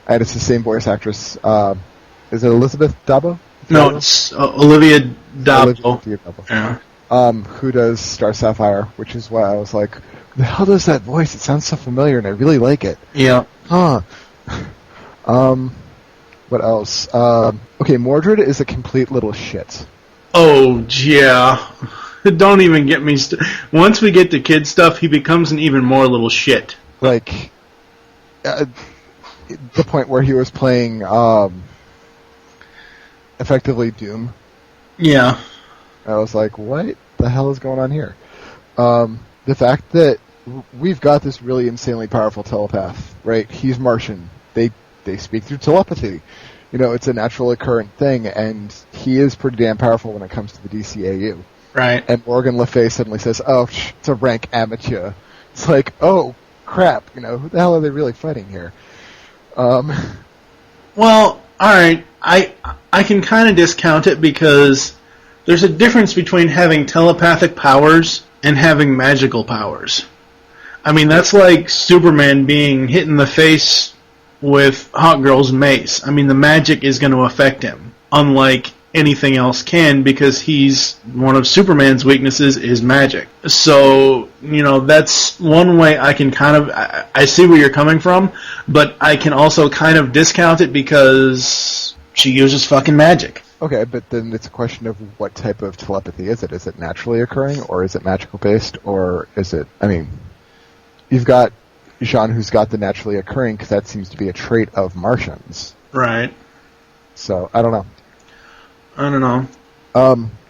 And it's the same voice actress. Is it Elizabeth Dabo? No, it's Olivia Dabo. Olivia Dabo. Yeah. Who does Star Sapphire, which is why I was like, the hell does that voice? It sounds so familiar, and I really like it. Yeah. Huh. What else? Okay, Mordred is a complete little shit. Oh, yeah. Don't even get me once we get to kid stuff, he becomes an even more little shit. The point where he was playing, effectively Doom. Yeah. I was like, what the hell is going on here? The fact that we've got this really insanely powerful telepath, right? He's Martian. They speak through telepathy. It's a natural occurrent thing, and he is pretty damn powerful when it comes to the DCAU. Right. And Morgan Le Fay suddenly says, oh, it's a rank amateur. It's like, oh, crap, who the hell are they really fighting here? Well, alright, I can kind of discount it because there's a difference between having telepathic powers and having magical powers. I mean, that's like Superman being hit in the face with Hawkgirl's mace. I mean, the magic is going to affect him, unlike anything else can, because one of Superman's weaknesses is magic. So, that's one way I can I see where you're coming from, but I can also kind of discount it because she uses fucking magic. Okay, but then it's a question of what type of telepathy is it? Is it naturally occurring, or is it magical based, or is it, you've got Jean who's got the naturally occurring, because that seems to be a trait of Martians. Right. So, I don't know.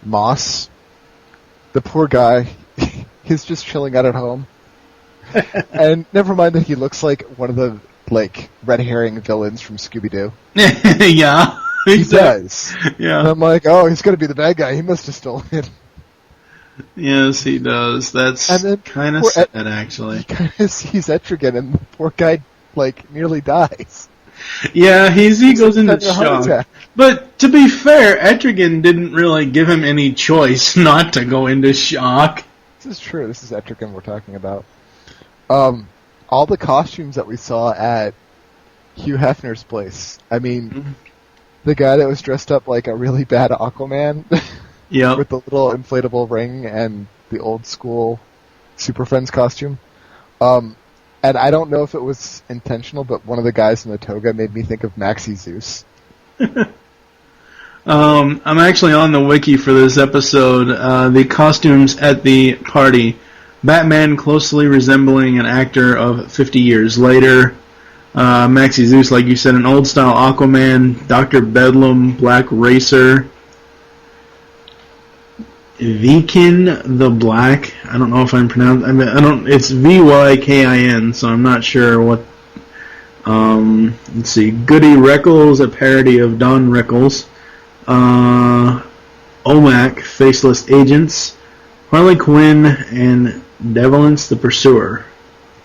Moss, the poor guy, he's just chilling out at home. And never mind that he looks like one of the, red herring villains from Scooby-Doo. Yeah. He does. Yeah. And I'm like, oh, he's going to be the bad guy. He must have stolen it. Yes, he does. That's kind of sad, actually. He kind of sees Etrigan, and the poor guy, nearly dies. Yeah, he goes into shock. But to be fair, Etrigan didn't really give him any choice not to go into shock. This is true. This is Etrigan we're talking about. All the costumes that we saw at Hugh Hefner's place. The guy that was dressed up like a really bad Aquaman. Yep. With the little inflatable ring and the old school Super Friends costume. And I don't know if it was intentional, but one of the guys in the toga made me think of Maxie Zeus. I'm actually on the wiki for this episode. The costumes at the party. Batman closely resembling an actor of 50 years later. Maxie Zeus, like you said, an old-style Aquaman. Dr. Bedlam, Black Racer. Vykin the Black. I don't know if I'm pronouncing. It's Vykin, so I'm not sure what. Let's see. Goody Reckles, a parody of Don Rickles. OMAC, Faceless Agents. Harley Quinn and Devilance the Pursuer.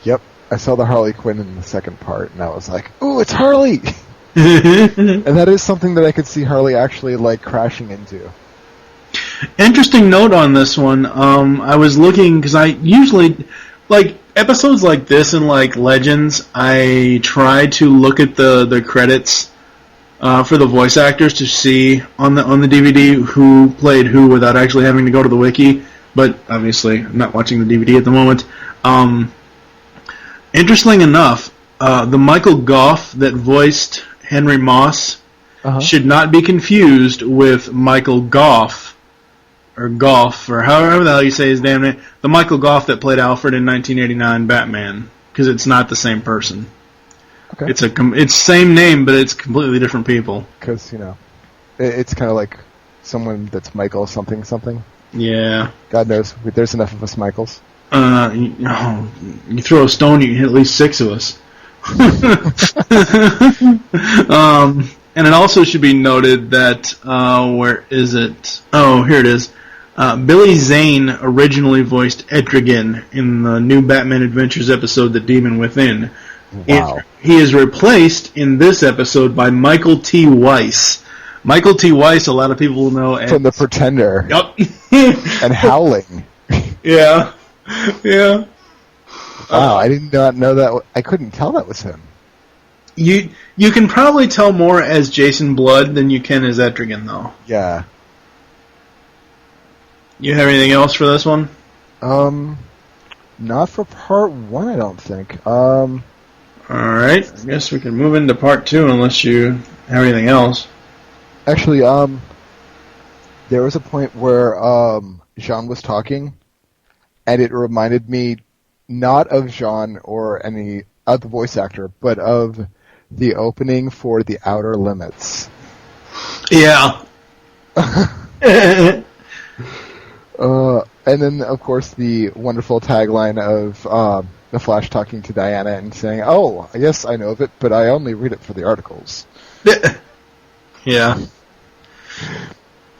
Yep, I saw the Harley Quinn in the second part, and I was like, "Ooh, it's Harley!" And that is something that I could see Harley actually crashing into. Interesting note on this one. I was looking because I usually episodes like this and like Legends. I try to look at the credits for the voice actors to see on the DVD who played who without actually having to go to the wiki. But obviously, I'm not watching the DVD at the moment. Interesting enough, the Michael Goff that voiced Henry Moss should not be confused with Michael Goff, or however the hell you say his damn name. The Michael Goff that played Alfred in 1989 Batman, because it's not the same person. Okay. It's same name, but it's completely different people. Because, it's kind of like someone that's Michael something something. Yeah. God knows, there's enough of us Michaels. You throw a stone, you can hit at least 6 of us. And it also should be noted that, where is it? Oh, here it is. Billy Zane originally voiced Etrigan in the new Batman Adventures episode, The Demon Within. Wow. He is replaced in this episode by Michael T. Weiss. Michael T. Weiss, a lot of people will know as... From The Pretender. Yep. And Howling. Yeah. Yeah. Wow, I did not know that. I couldn't tell that was him. You can probably tell more as Jason Blood than you can as Etrigan, though. Yeah. You have anything else for this one? Not for part 1, I don't think. Alright, I guess we can move into part 2 unless you have anything else. Actually, there was a point where Jean was talking, and it reminded me not of Jean or any of the voice actor, but of the opening for The Outer Limits. Yeah. And then, of course, the wonderful tagline of the Flash talking to Diana and saying, "Oh, yes, I know of it, but I only read it for the articles." Yeah.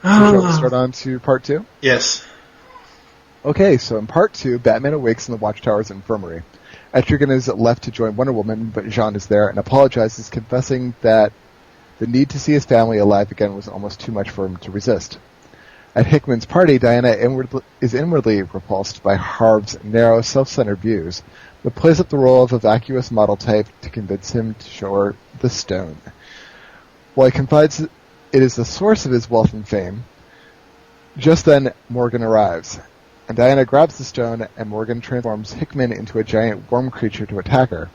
Shall we start on to part 2? Yes. Okay, so in part 2, Batman awakes in the Watchtower's infirmary. Etrigan is left to join Wonder Woman, but Jean is there and apologizes, confessing that the need to see his family alive again was almost too much for him to resist. At Hickman's party, Diana is inwardly repulsed by Harv's narrow, self-centered views, but plays up the role of a vacuous model type to convince him to show her the stone. While he confides it is the source of his wealth and fame, just then Morgan arrives, and Diana grabs the stone, and Morgan transforms Hickman into a giant worm creature to attack her.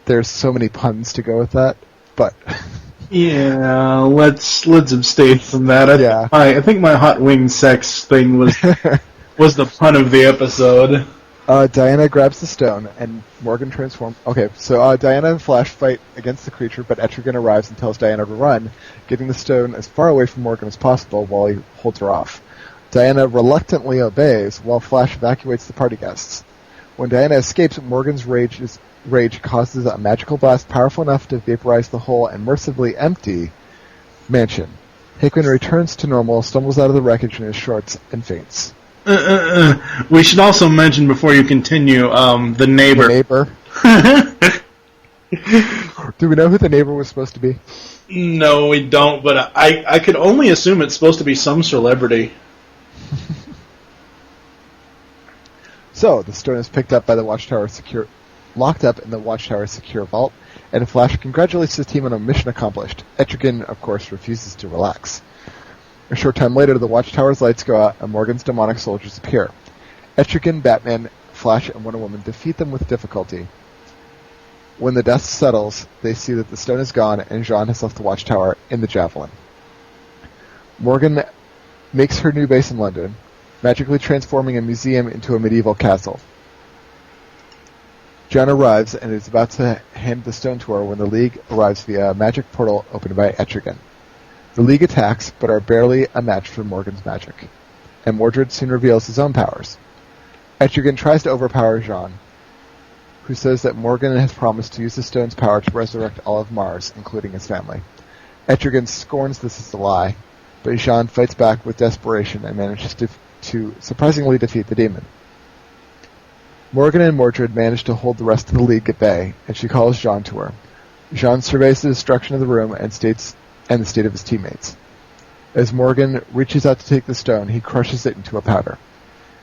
There's so many puns to go with that, but... Yeah, let's abstain from that. I think my hot wing sex thing was the pun of the episode. Diana grabs the stone, and Morgan transforms... Okay, so Diana and Flash fight against the creature, but Etrigan arrives and tells Diana to run, getting the stone as far away from Morgan as possible while he holds her off. Diana reluctantly obeys, while Flash evacuates the party guests. When Diana escapes, Morgan's rage causes a magical blast powerful enough to vaporize the whole and mercifully empty mansion. Hickman returns to normal, stumbles out of the wreckage in his shorts, and faints. We should also mention before you continue, the neighbor. The neighbor? Do we know who the neighbor was supposed to be? No, we don't, but I could only assume it's supposed to be some celebrity. So, the stone is picked up by the Watchtower locked up in the Watchtower's secure vault, and Flash congratulates his team on a mission accomplished. Etrigan, of course, refuses to relax. A short time later, the Watchtower's lights go out, and Morgan's demonic soldiers appear. Etrigan, Batman, Flash, and Wonder Woman defeat them with difficulty. When the dust settles, they see that the stone is gone, and Jean has left the Watchtower in the Javelin. Morgan makes her new base in London, magically transforming a museum into a medieval castle. John arrives and is about to hand the stone to her when the League arrives via a magic portal opened by Etrigan. The League attacks, but are barely a match for Morgan's magic, and Mordred soon reveals his own powers. Etrigan tries to overpower Jean, who says that Morgan has promised to use the stone's power to resurrect all of Mars, including his family. Etrigan scorns this as a lie, but Jean fights back with desperation and manages to surprisingly defeat the demon. Morgan and Mordred manage to hold the rest of the League at bay, and she calls Jean to her. Jean surveys the destruction of the room and the state of his teammates. As Morgan reaches out to take the stone, he crushes it into a powder.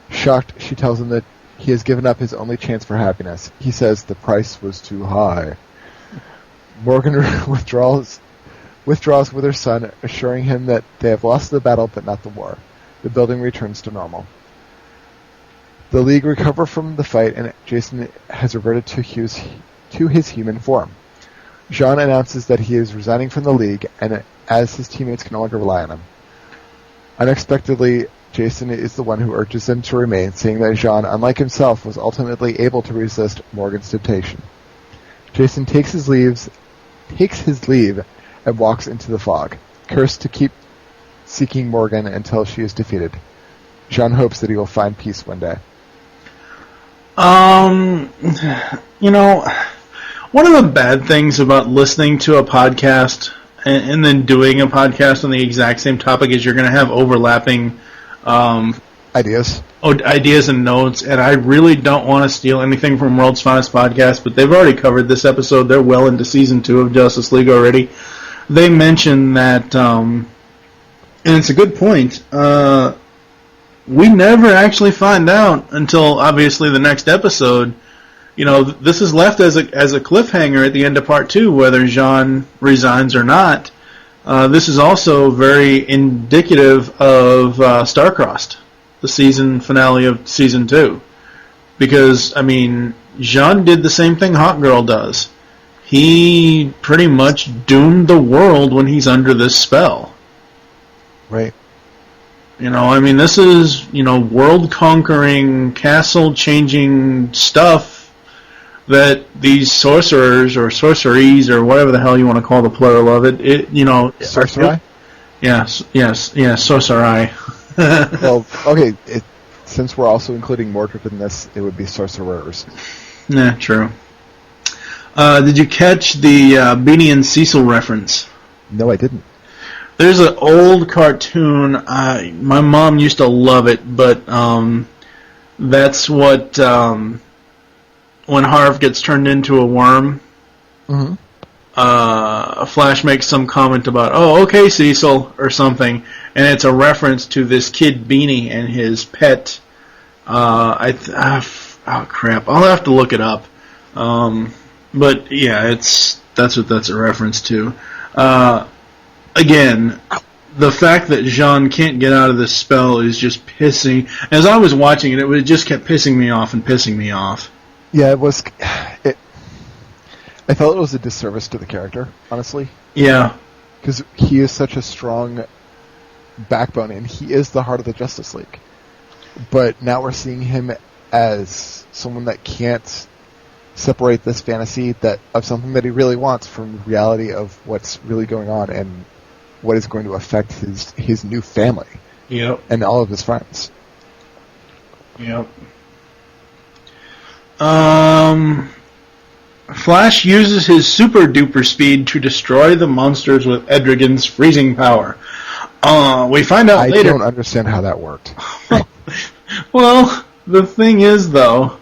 Shocked, she tells him that he has given up his only chance for happiness. He says the price was too high. Morgan withdraws with her son, assuring him that they have lost the battle but not the war. The building returns to normal. The League recover from the fight, and Jason has reverted to his human form. Jean announces that he is resigning from the League, and as his teammates can no longer rely on him. Unexpectedly, Jason is the one who urges him to remain, saying that Jean, unlike himself, was ultimately able to resist Morgan's temptation. Jason takes his leave and walks into the fog, cursed to keep seeking Morgan until she is defeated. Jean hopes that he will find peace one day. One of the bad things about listening to a podcast and then doing a podcast on the exact same topic is you're going to have overlapping ideas and notes, and I really don't want to steal anything from World's Finest Podcast, but they've already covered this episode. They're well into Season 2 of Justice League already. They mention that, and it's a good point, we never actually find out until, obviously, the next episode. This is left as a cliffhanger at the end of Part 2, whether Jean resigns or not. This is also very indicative of Starcrossed, the season finale of Season 2. Because, Jean did the same thing Hawkgirl does. He pretty much doomed the world when he's under this spell. Right. This is, world-conquering, castle-changing stuff that these sorcerers or sorceries or whatever the hell you want to call the plural of it, Sorcery? Yes, sorcery. Well, okay, since we're also including Mordred in this, it would be sorcerers. Yeah, true. Did you catch the Beanie and Cecil reference? No, I didn't. There's an old cartoon. My mom used to love it, but that's what when Harv gets turned into a worm. Mm-hmm. Flash makes some comment about, "Oh, okay, Cecil," or something, and it's a reference to this kid Beanie and his pet. Oh crap! I'll have to look it up. But yeah, that's what that's a reference to. Again, the fact that Jean can't get out of this spell is just pissing. As I was watching it, it just kept pissing me off and pissing me off. Yeah, it was. I felt it was a disservice to the character, honestly. Yeah, because he is such a strong backbone, and he is the heart of the Justice League. But now we're seeing him as someone that can't separate this fantasy of something that he really wants from the reality of what's really going on and what is going to affect his new family. Yep. And all of his friends. Yep. Flash uses his super duper speed to destroy the monsters with Etrigan's freezing power. We find out later. I don't understand how that worked. Well, the thing is, though,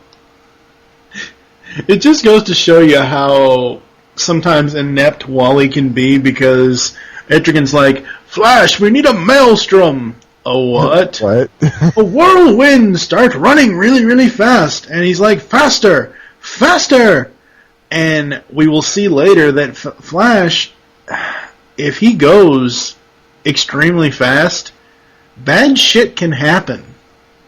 it just goes to show you how sometimes inept Wally can be, because Etrigan's like, "Flash, we need a maelstrom." A what? What? A whirlwind. Start running really, really fast. And he's like, "Faster! Faster!" And we will see later that Flash, if he goes extremely fast, bad shit can happen.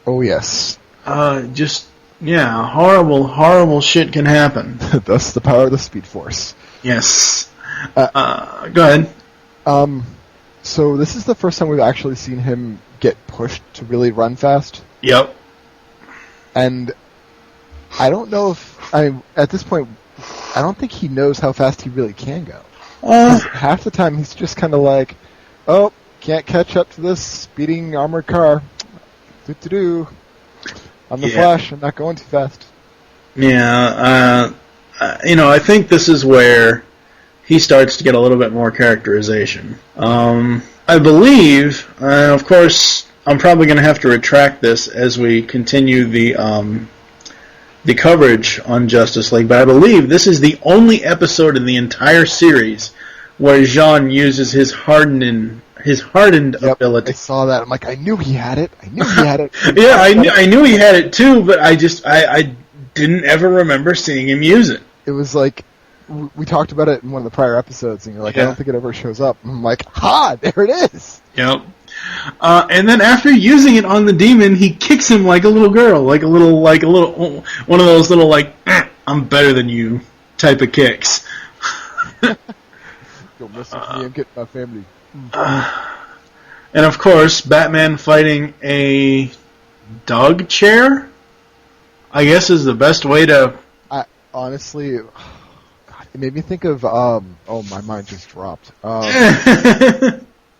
Oh, yes. Horrible, horrible shit can happen. Thus the power of the Speed Force. Yes. Go ahead. So this is the first time we've actually seen him get pushed to really run fast. Yep. And I don't know at this point, I don't think he knows how fast he really can go. Half the time he's just kind of like, "Oh, can't catch up to this speeding armored car. I'm the Flash, I'm not going too fast." Yeah, I think this is where he starts to get a little bit more characterization. I believe, of course, I'm probably going to have to retract this as we continue the coverage on Justice League, but I believe this is the only episode in the entire series where Jean uses his hardening hardened Yep, ability. I saw that. I'm like, I knew he had it. Yeah, I knew he had it too, but I didn't ever remember seeing him use it. It was like, we talked about it in one of the prior episodes, and you're like, I don't think it ever shows up. And I'm like, there it is. Yep. And then after using it on the demon, he kicks him like a little girl, like a little one of those little I'm better than you type of kicks. Don't mess with me and get my family. And of course, Batman fighting a dog chair, I guess is the best way to... Honestly, it made me think of, my mind just dropped.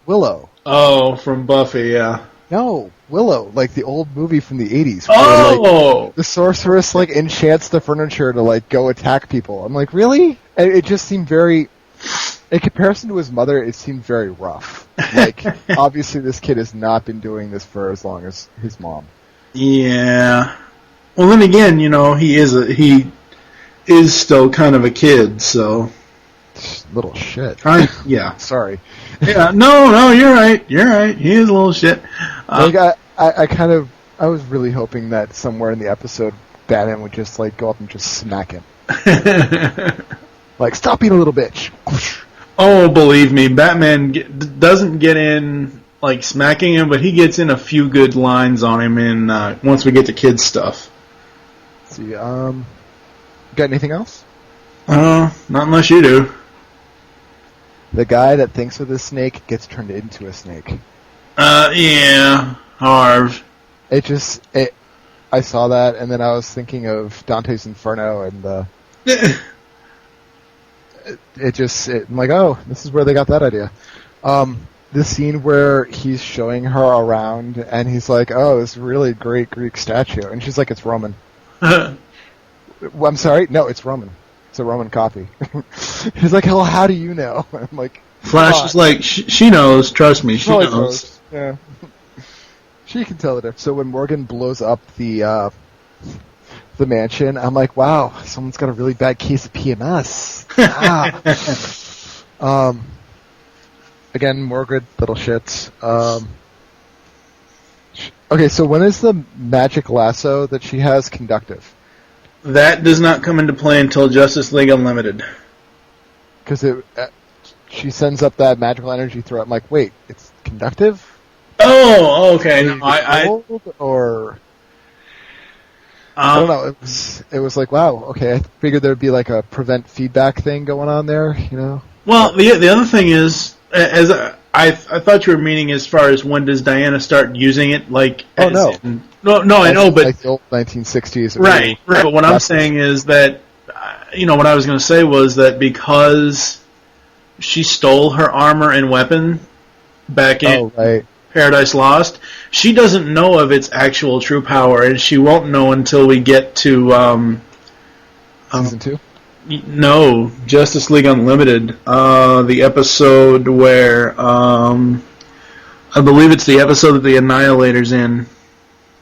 Willow. Oh, from Buffy, yeah. No, Willow, like the old movie from the 80s. Oh! The sorceress, enchants the furniture to, go attack people. I'm like, really? And it just seemed very... In comparison to his mother, it seemed very rough. Obviously this kid has not been doing this for as long as his mom. Yeah. Well, then again, he is still kind of a kid, so... Little shit. Yeah. Sorry. Yeah, no, you're right. He is a little shit. I was really hoping that somewhere in the episode, Batman would just, go up and just smack him. Stop being a little bitch. Oh, believe me, Batman doesn't get in, smacking him, but he gets in a few good lines on him in once we get to kids' stuff. Let's see, got anything else? Not unless you do. The guy that thinks of the snake gets turned into a snake. Yeah, Harv. I saw that, and then I was thinking of Dante's Inferno, and I'm like, oh, this is where they got that idea. The scene where he's showing her around, and he's like, oh, this really great Greek statue, and she's like, it's Roman. I'm sorry? No, it's Roman. It's a Roman copy. He's like, well, how do you know? I'm like, Flash is like, she knows, trust me, she knows. Yeah. She can tell the difference. So when Morgan blows up the mansion, I'm like, wow, someone's got a really bad case of PMS. Again, more good little shits. Okay, so when is the magic lasso that she has conductive? That does not come into play until Justice League Unlimited. Because she sends up that magical energy throw. I'm like, wait, it's conductive? Oh, okay. No, I don't know. It was like, wow, okay. I figured there'd be a prevent feedback thing going on there, Well, the other thing is, as I thought you were meaning as far as when does Diana start using it, No, I know, but the old 1960s. Right. But what I'm saying is that, what I was going to say was that because she stole her armor and weapon back in Paradise Lost, she doesn't know of its actual true power, and she won't know until we get to Season 2? No, Justice League Unlimited, the episode where I believe it's the episode that the Annihilator's in.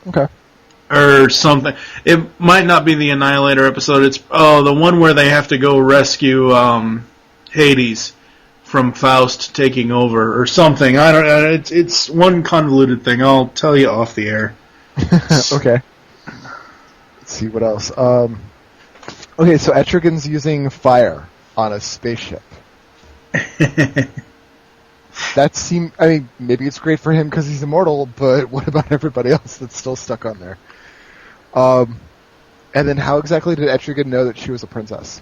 Okay. Or something. It might not be the Annihilator episode. It's the one where they have to go rescue Hades from Faust taking over or something. I don't know. It's one convoluted thing. I'll tell you off the air. Okay. Let's see what else. Okay, so Etrigan's using fire on a spaceship. That seemed... I mean, maybe it's great for him because he's immortal, but what about everybody else that's still stuck on there? And then how exactly did Etrigan know that she was a princess?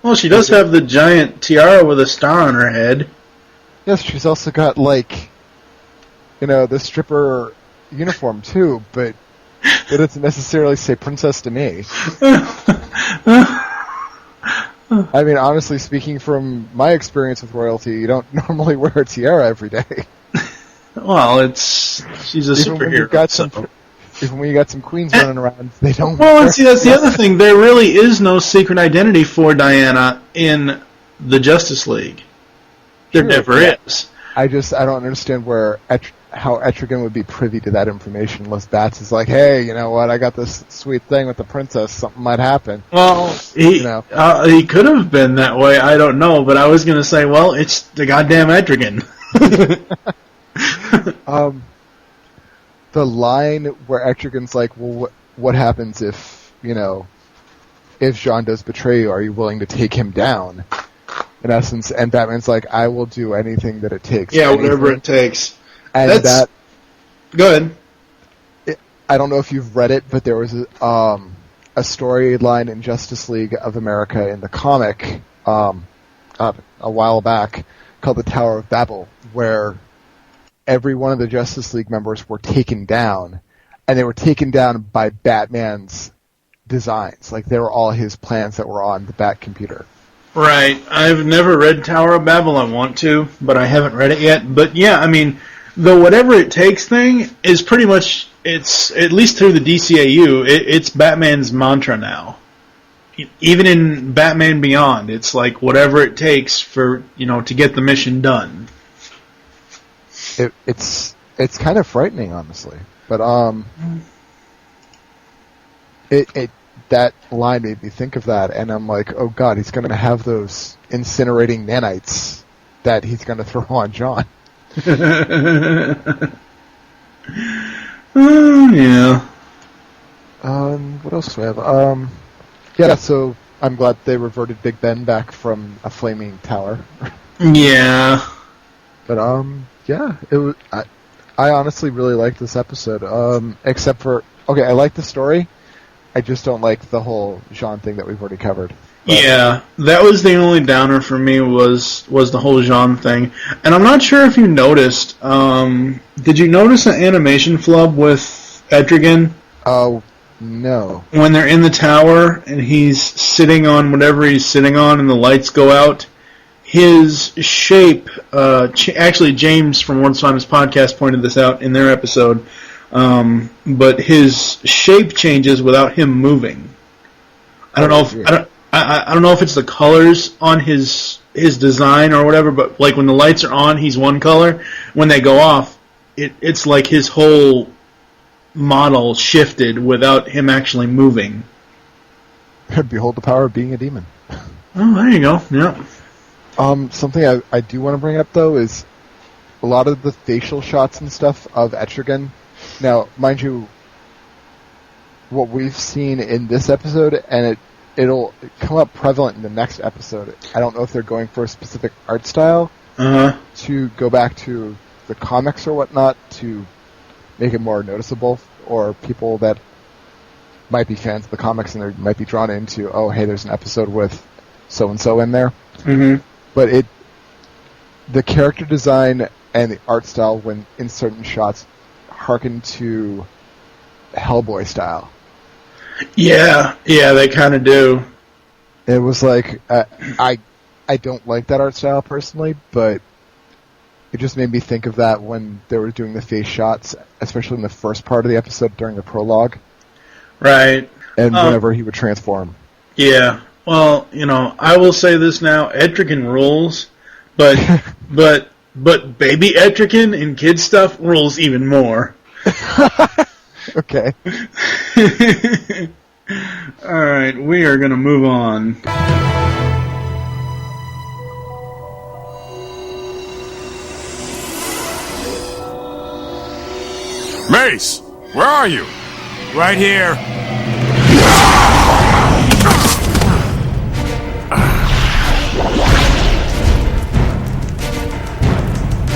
Well, she does have the giant tiara with a star on her head. Yes, she's also got, the stripper uniform, too, but it doesn't necessarily say princess to me. I mean, honestly speaking, from my experience with royalty, you don't normally wear a tiara every day. Well, she's a superhero. Even when you got some queens running around, they don't. Well, see, that's the other thing. There really is no secret identity for Diana in the Justice League. There never is. I don't understand where how Etrigan would be privy to that information unless Bats is like, hey, you know what, I got this sweet thing with the princess, something might happen. Well, he could have been that way, I don't know, but I was going to say, well, it's the goddamn Etrigan. The line where Etrigan's like, well, what happens if Jean does betray you, are you willing to take him down? In essence, and Batman's like, I will do anything that it takes. Yeah, whatever it takes. And Go ahead. I don't know if you've read it, but there was a storyline in Justice League of America in the comic a while back called the Tower of Babel, where every one of the Justice League members were taken down, and they were taken down by Batman's designs. Like, they were all his plans that were on the Bat computer. Right. I've never read Tower of Babel. I want to, but I haven't read it yet. But yeah, I mean, the whatever it takes thing is pretty much, it's, at least through the DCAU, it's Batman's mantra now. Even in Batman Beyond, it's like whatever it takes for, to get the mission done. It's kind of frightening, honestly. But, that line made me think of that, and I'm like, oh god, he's going to have those incinerating nanites that he's going to throw on John. Yeah. What else do we have? Yeah, so I'm glad they reverted Big Ben back from a flaming tower. Yeah. But, yeah, it was, I honestly really liked this episode, except for, okay, I like the story, I just don't like the whole Jean thing that we've already covered. But. Yeah, that was the only downer for me was the whole Jean thing. And I'm not sure if you noticed, did you notice an animation flub with Etrigan? Oh, no. When they're in the tower and he's sitting on whatever he's sitting on and the lights go out, his shape, actually James from Once Famous Podcast pointed this out in their episode, but his shape changes without him moving. I don't know if I don't know if it's the colors on his design or whatever, but like when the lights are on, he's one color. When they go off, it's like his whole model shifted without him actually moving. Behold the power of being a demon. Oh, there you go. Yeah. Something I do want to bring up though is a lot of the facial shots and stuff of Etrigan. Now, mind you, what we've seen in this episode, and it'll come up prevalent in the next episode. I don't know if they're going for a specific art style to go back to the comics or whatnot to make it more noticeable, or people that might be fans of the comics and they might be drawn into, oh, hey, there's an episode with so-and-so in there. Mm-hmm. But the character design and the art style when in certain shots harken to Hellboy style. Yeah, they kind of do. It was like, I don't like that art style personally, but it just made me think of that when they were doing the face shots, especially in the first part of the episode during the prologue. Right. And whenever he would transform. Yeah. Well, I will say this now, Etrigan rules, but baby Etrigan in kid stuff rules even more. Okay. Alright, we are going to move on. Mace! Where are you? Right here.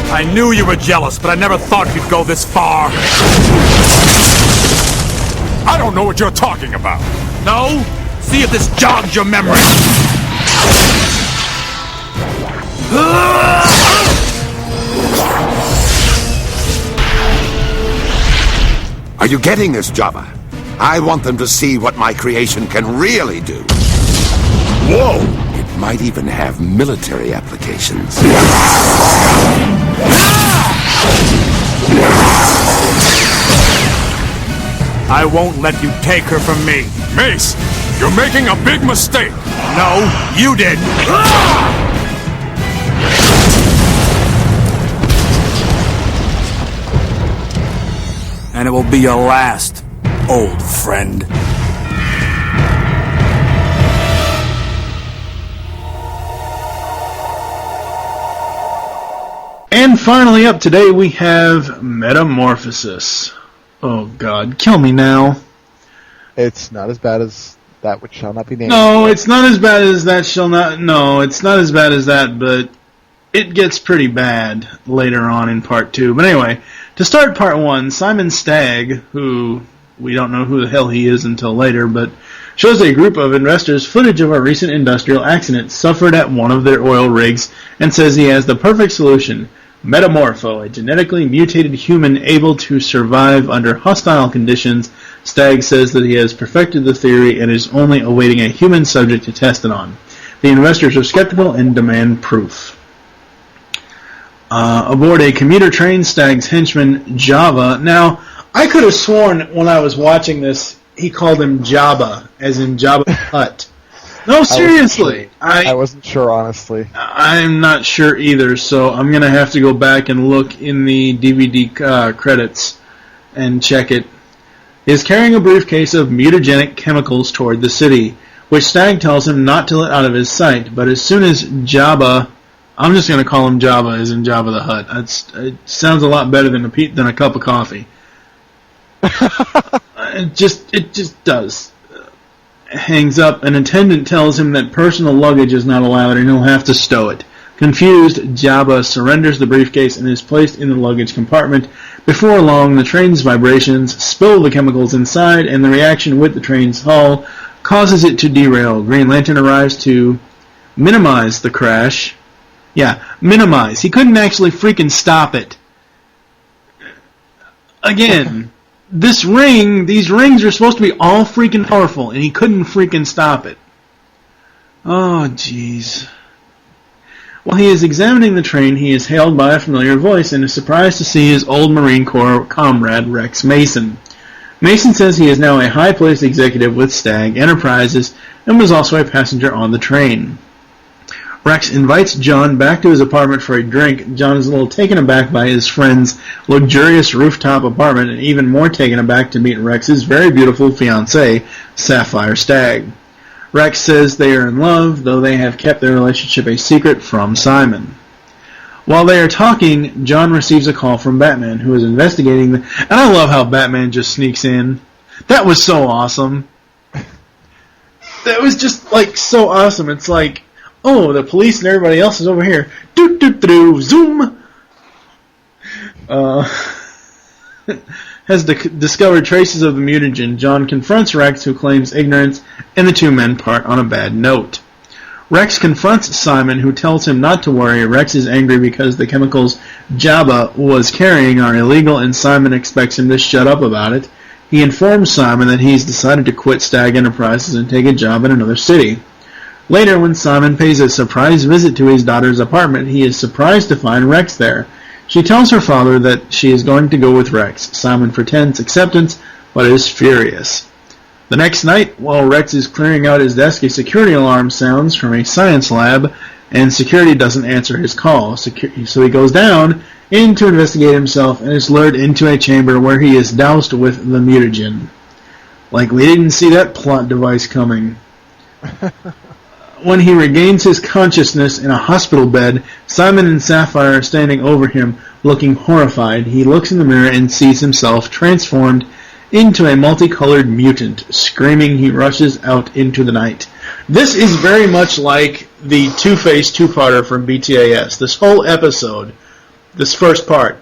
I knew you were jealous, but I never thought you'd go this far. I don't know what you're talking about. No? See if this jogs your memory. Are you getting this, Jabba? I want them to see what my creation can really do. Whoa! It might even have military applications. I won't let you take her from me. Mace, you're making a big mistake. No, you did. And it will be your last, old friend. And finally up today we have Metamorphosis. Oh god, kill me now. It's not as bad as that which shall not be named. No, it's not as bad as that shall not... No, it's not as bad as that, but it gets pretty bad later on in part 2. But anyway, to start part 1, Simon Stagg, who we don't know who the hell he is until later, but shows a group of investors footage of a recent industrial accident suffered at one of their oil rigs and says he has the perfect solution. Metamorpho, a genetically mutated human able to survive under hostile conditions. Stagg says that he has perfected the theory and is only awaiting a human subject to test it on. The investors are skeptical and demand proof. Aboard a commuter train, Stagg's henchman, Java. Now, I could have sworn when I was watching this, he called him Jabba, as in Jabba the Hutt. No, seriously. I wasn't sure, honestly. I'm not sure either, so I'm going to have to go back and look in the DVD credits and check it. He is carrying a briefcase of mutagenic chemicals toward the city, which Stagg tells him not to let out of his sight, but as soon as Jabba... I'm just going to call him Jabba, as in Jabba the Hutt. It sounds a lot better than a cup of coffee. It just does. Hangs up. An attendant tells him that personal luggage is not allowed and he'll have to stow it. Confused, Jabba surrenders the briefcase and is placed in the luggage compartment. Before long, the train's vibrations spill the chemicals inside, and the reaction with the train's hull causes it to derail. Green Lantern arrives to minimize the crash. Yeah, minimize. He couldn't actually freaking stop it. Again, these rings are supposed to be all freaking powerful, and he couldn't freaking stop it. Oh, jeez. While he is examining the train, he is hailed by a familiar voice and is surprised to see his old Marine Corps comrade, Rex Mason. Mason says he is now a high-placed executive with Stagg Enterprises and was also a passenger on the train. Rex invites John back to his apartment for a drink. John is a little taken aback by his friend's luxurious rooftop apartment and even more taken aback to meet Rex's very beautiful fiancée, Sapphire Stagg. Rex says they are in love, though they have kept their relationship a secret from Simon. While they are talking, John receives a call from Batman, who is investigating and I love how Batman just sneaks in. That was so awesome. That was just, so awesome. It's like, oh, the police and everybody else is over here. Zoom! Has discovered traces of the mutagen. John confronts Rex, who claims ignorance, and the two men part on a bad note. Rex confronts Simon, who tells him not to worry. Rex is angry because the chemicals Jabba was carrying are illegal, and Simon expects him to shut up about it. He informs Simon that he's decided to quit Stagg Enterprises and take a job in another city. Later, when Simon pays a surprise visit to his daughter's apartment, he is surprised to find Rex there. She tells her father that she is going to go with Rex. Simon pretends acceptance, but is furious. The next night, while Rex is clearing out his desk, a security alarm sounds from a science lab, and security doesn't answer his call. So he goes down in to investigate himself and is lured into a chamber where he is doused with the mutagen. Like we didn't see that plot device coming. When he regains his consciousness in a hospital bed, Simon and Sapphire are standing over him, looking horrified. He looks in the mirror and sees himself transformed into a multicolored mutant. Screaming, he rushes out into the night. This is very much like the Two-Face two-parter from BTAS. This whole episode, this first part,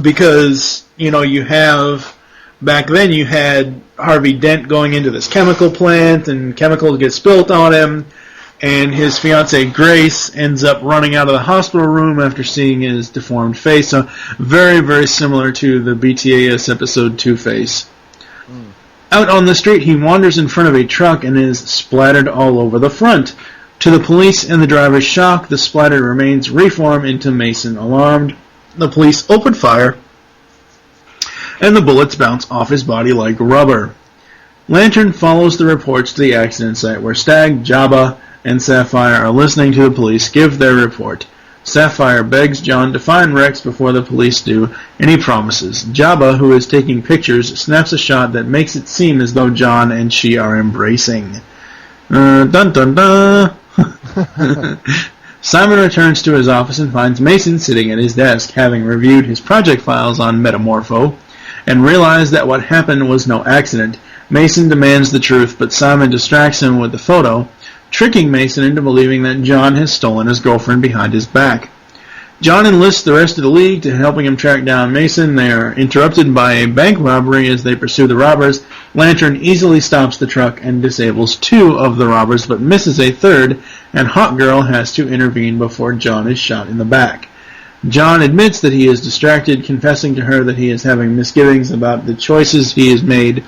because, you have... Back then you had Harvey Dent going into this chemical plant and chemicals get spilt on him, and his fiancée Grace ends up running out of the hospital room after seeing his deformed face. So very, very similar to the BTAS episode Two-Face. Out on the street, he wanders in front of a truck and is splattered all over the front. To the police and the driver's shock, the splattered remains reform into Mason. Alarmed, the police open fire, and the bullets bounce off his body like rubber. Lantern follows the reports to the accident site, where Stagg, Jabba, and Sapphire are listening to the police give their report. Sapphire begs John to find Rex before the police do, and he promises. Jabba, who is taking pictures, snaps a shot that makes it seem as though John and she are embracing. Dun dun dun! Simon returns to his office and finds Mason sitting at his desk, having reviewed his project files on Metamorpho, and realized that what happened was no accident. Mason demands the truth, but Simon distracts him with the photo, tricking Mason into believing that John has stolen his girlfriend behind his back. John enlists the rest of the League to helping him track down Mason. They are interrupted by a bank robbery as they pursue the robbers. Lantern easily stops the truck and disables 2 of the robbers, but misses a third, and Hawkgirl has to intervene before John is shot in the back. John admits that he is distracted, confessing to her that he is having misgivings about the choices he has made.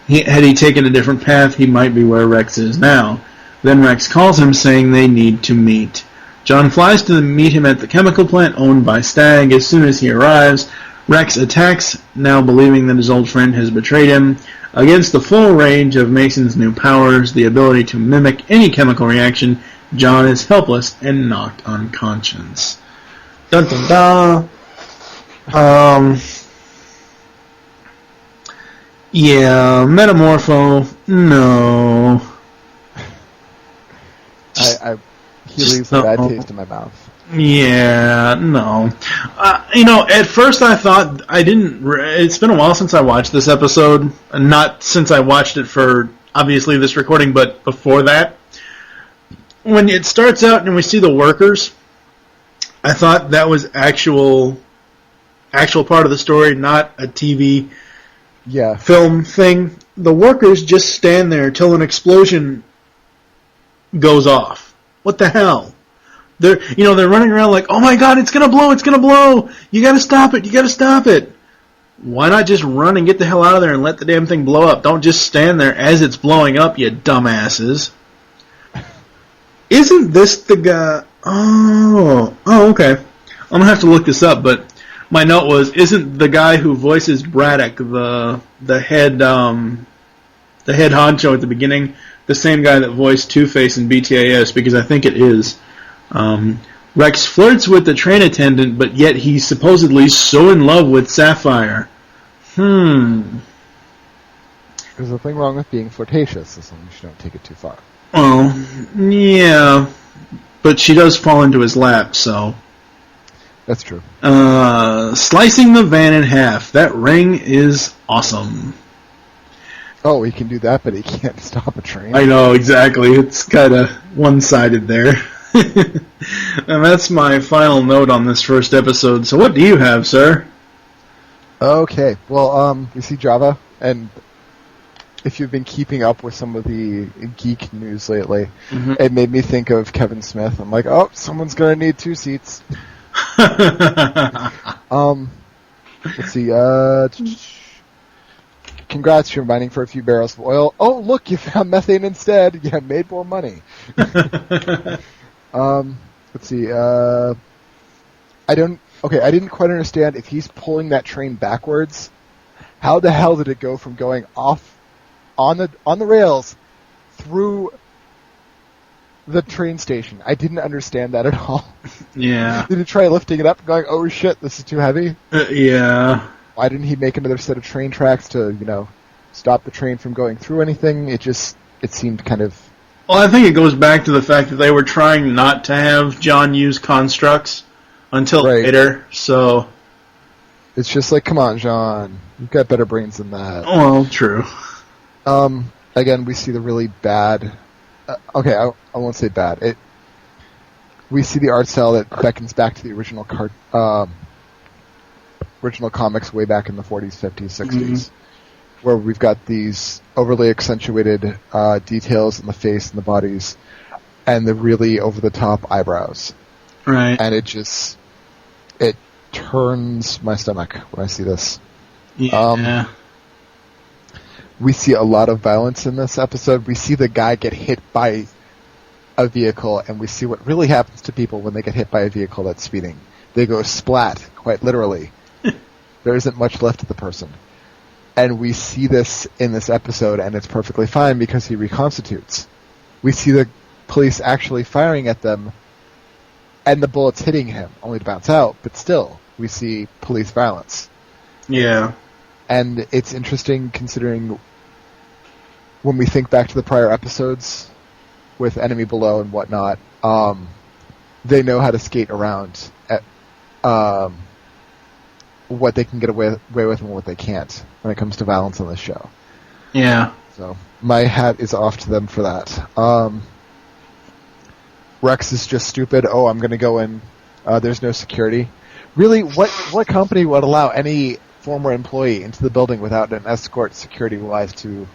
Had he taken a different path, he might be where Rex is now. Then Rex calls him, saying they need to meet. John flies to meet him at the chemical plant owned by Stagg. As soon as he arrives, Rex attacks, now believing that his old friend has betrayed him. Against the full range of Mason's new powers, the ability to mimic any chemical reaction, John is helpless and knocked unconscious. Dun dun dun. Yeah, Metamorpho, no. He leaves a bad taste in my mouth. Yeah, no. At first I thought it's been a while since I watched this episode. Not since I watched it for, obviously, this recording, but before that. When it starts out and we see the workers, I thought that was actual part of the story, not a TV film thing. The workers just stand there till an explosion goes off. What the hell? They're running around like, oh my god, it's gonna blow, you gotta stop it. Why not just run and get the hell out of there and let the damn thing blow up? Don't just stand there as it's blowing up, you dumbasses. Isn't this the guy? Oh, okay. I'm gonna have to look this up, but my note was, isn't the guy who voices Braddock, the head honcho at the beginning, the same guy that voiced Two-Face in BTAS? Because I think it is. Rex flirts with the train attendant, but yet he's supposedly so in love with Sapphire. There's nothing wrong with being flirtatious, as long as you don't take it too far. Well, yeah. But she does fall into his lap, so... That's true. Slicing the van in half. That ring is awesome. Oh, he can do that, but he can't stop a train. I know, exactly. It's kind of one-sided there. And that's my final note on this first episode. So what do you have, sir? Okay. Well, we see Java, and if you've been keeping up with some of the geek news lately, it made me think of Kevin Smith. I'm like, oh, someone's going to need 2 seats. Let's see. Congrats, you're mining for a few barrels of oil. Oh, look, you found methane instead. You made more money. Let's see. I didn't quite understand if he's pulling that train backwards. How the hell did it go from going off on the rails through the train station? I didn't understand that at all. Yeah. Did he try lifting it up and going, oh shit, this is too heavy? Yeah. Why didn't he make another set of train tracks to, stop the train from going through anything? It seemed kind of... Well, I think it goes back to the fact that they were trying not to have John use constructs until later, so... It's just like, come on, John. You've got better brains than that. Well, true. Again, we see the really bad... okay, I won't say bad. We see the art style that beckons back to the original original comics way back in the 40s, 50s, 60s, where we've got these overly accentuated details in the face and the bodies, and the really over-the-top eyebrows. Right. And it turns my stomach when I see this. Yeah. We see a lot of violence in this episode. We see the guy get hit by a vehicle, and we see what really happens to people when they get hit by a vehicle that's speeding. They go splat, quite literally. There isn't much left of the person. And we see this in this episode, and it's perfectly fine because he reconstitutes. We see the police actually firing at them and the bullet's hitting him, only to bounce out, but still, we see police violence. Yeah. And it's interesting considering when we think back to the prior episodes with Enemy Below and whatnot, they know how to skate around at what they can get away with and what they can't when it comes to violence on this show. Yeah. So my hat is off to them for that. Rex is just stupid. Oh, I'm going to go in. There's no security. Really, what company would allow any former employee into the building without an escort security-wise to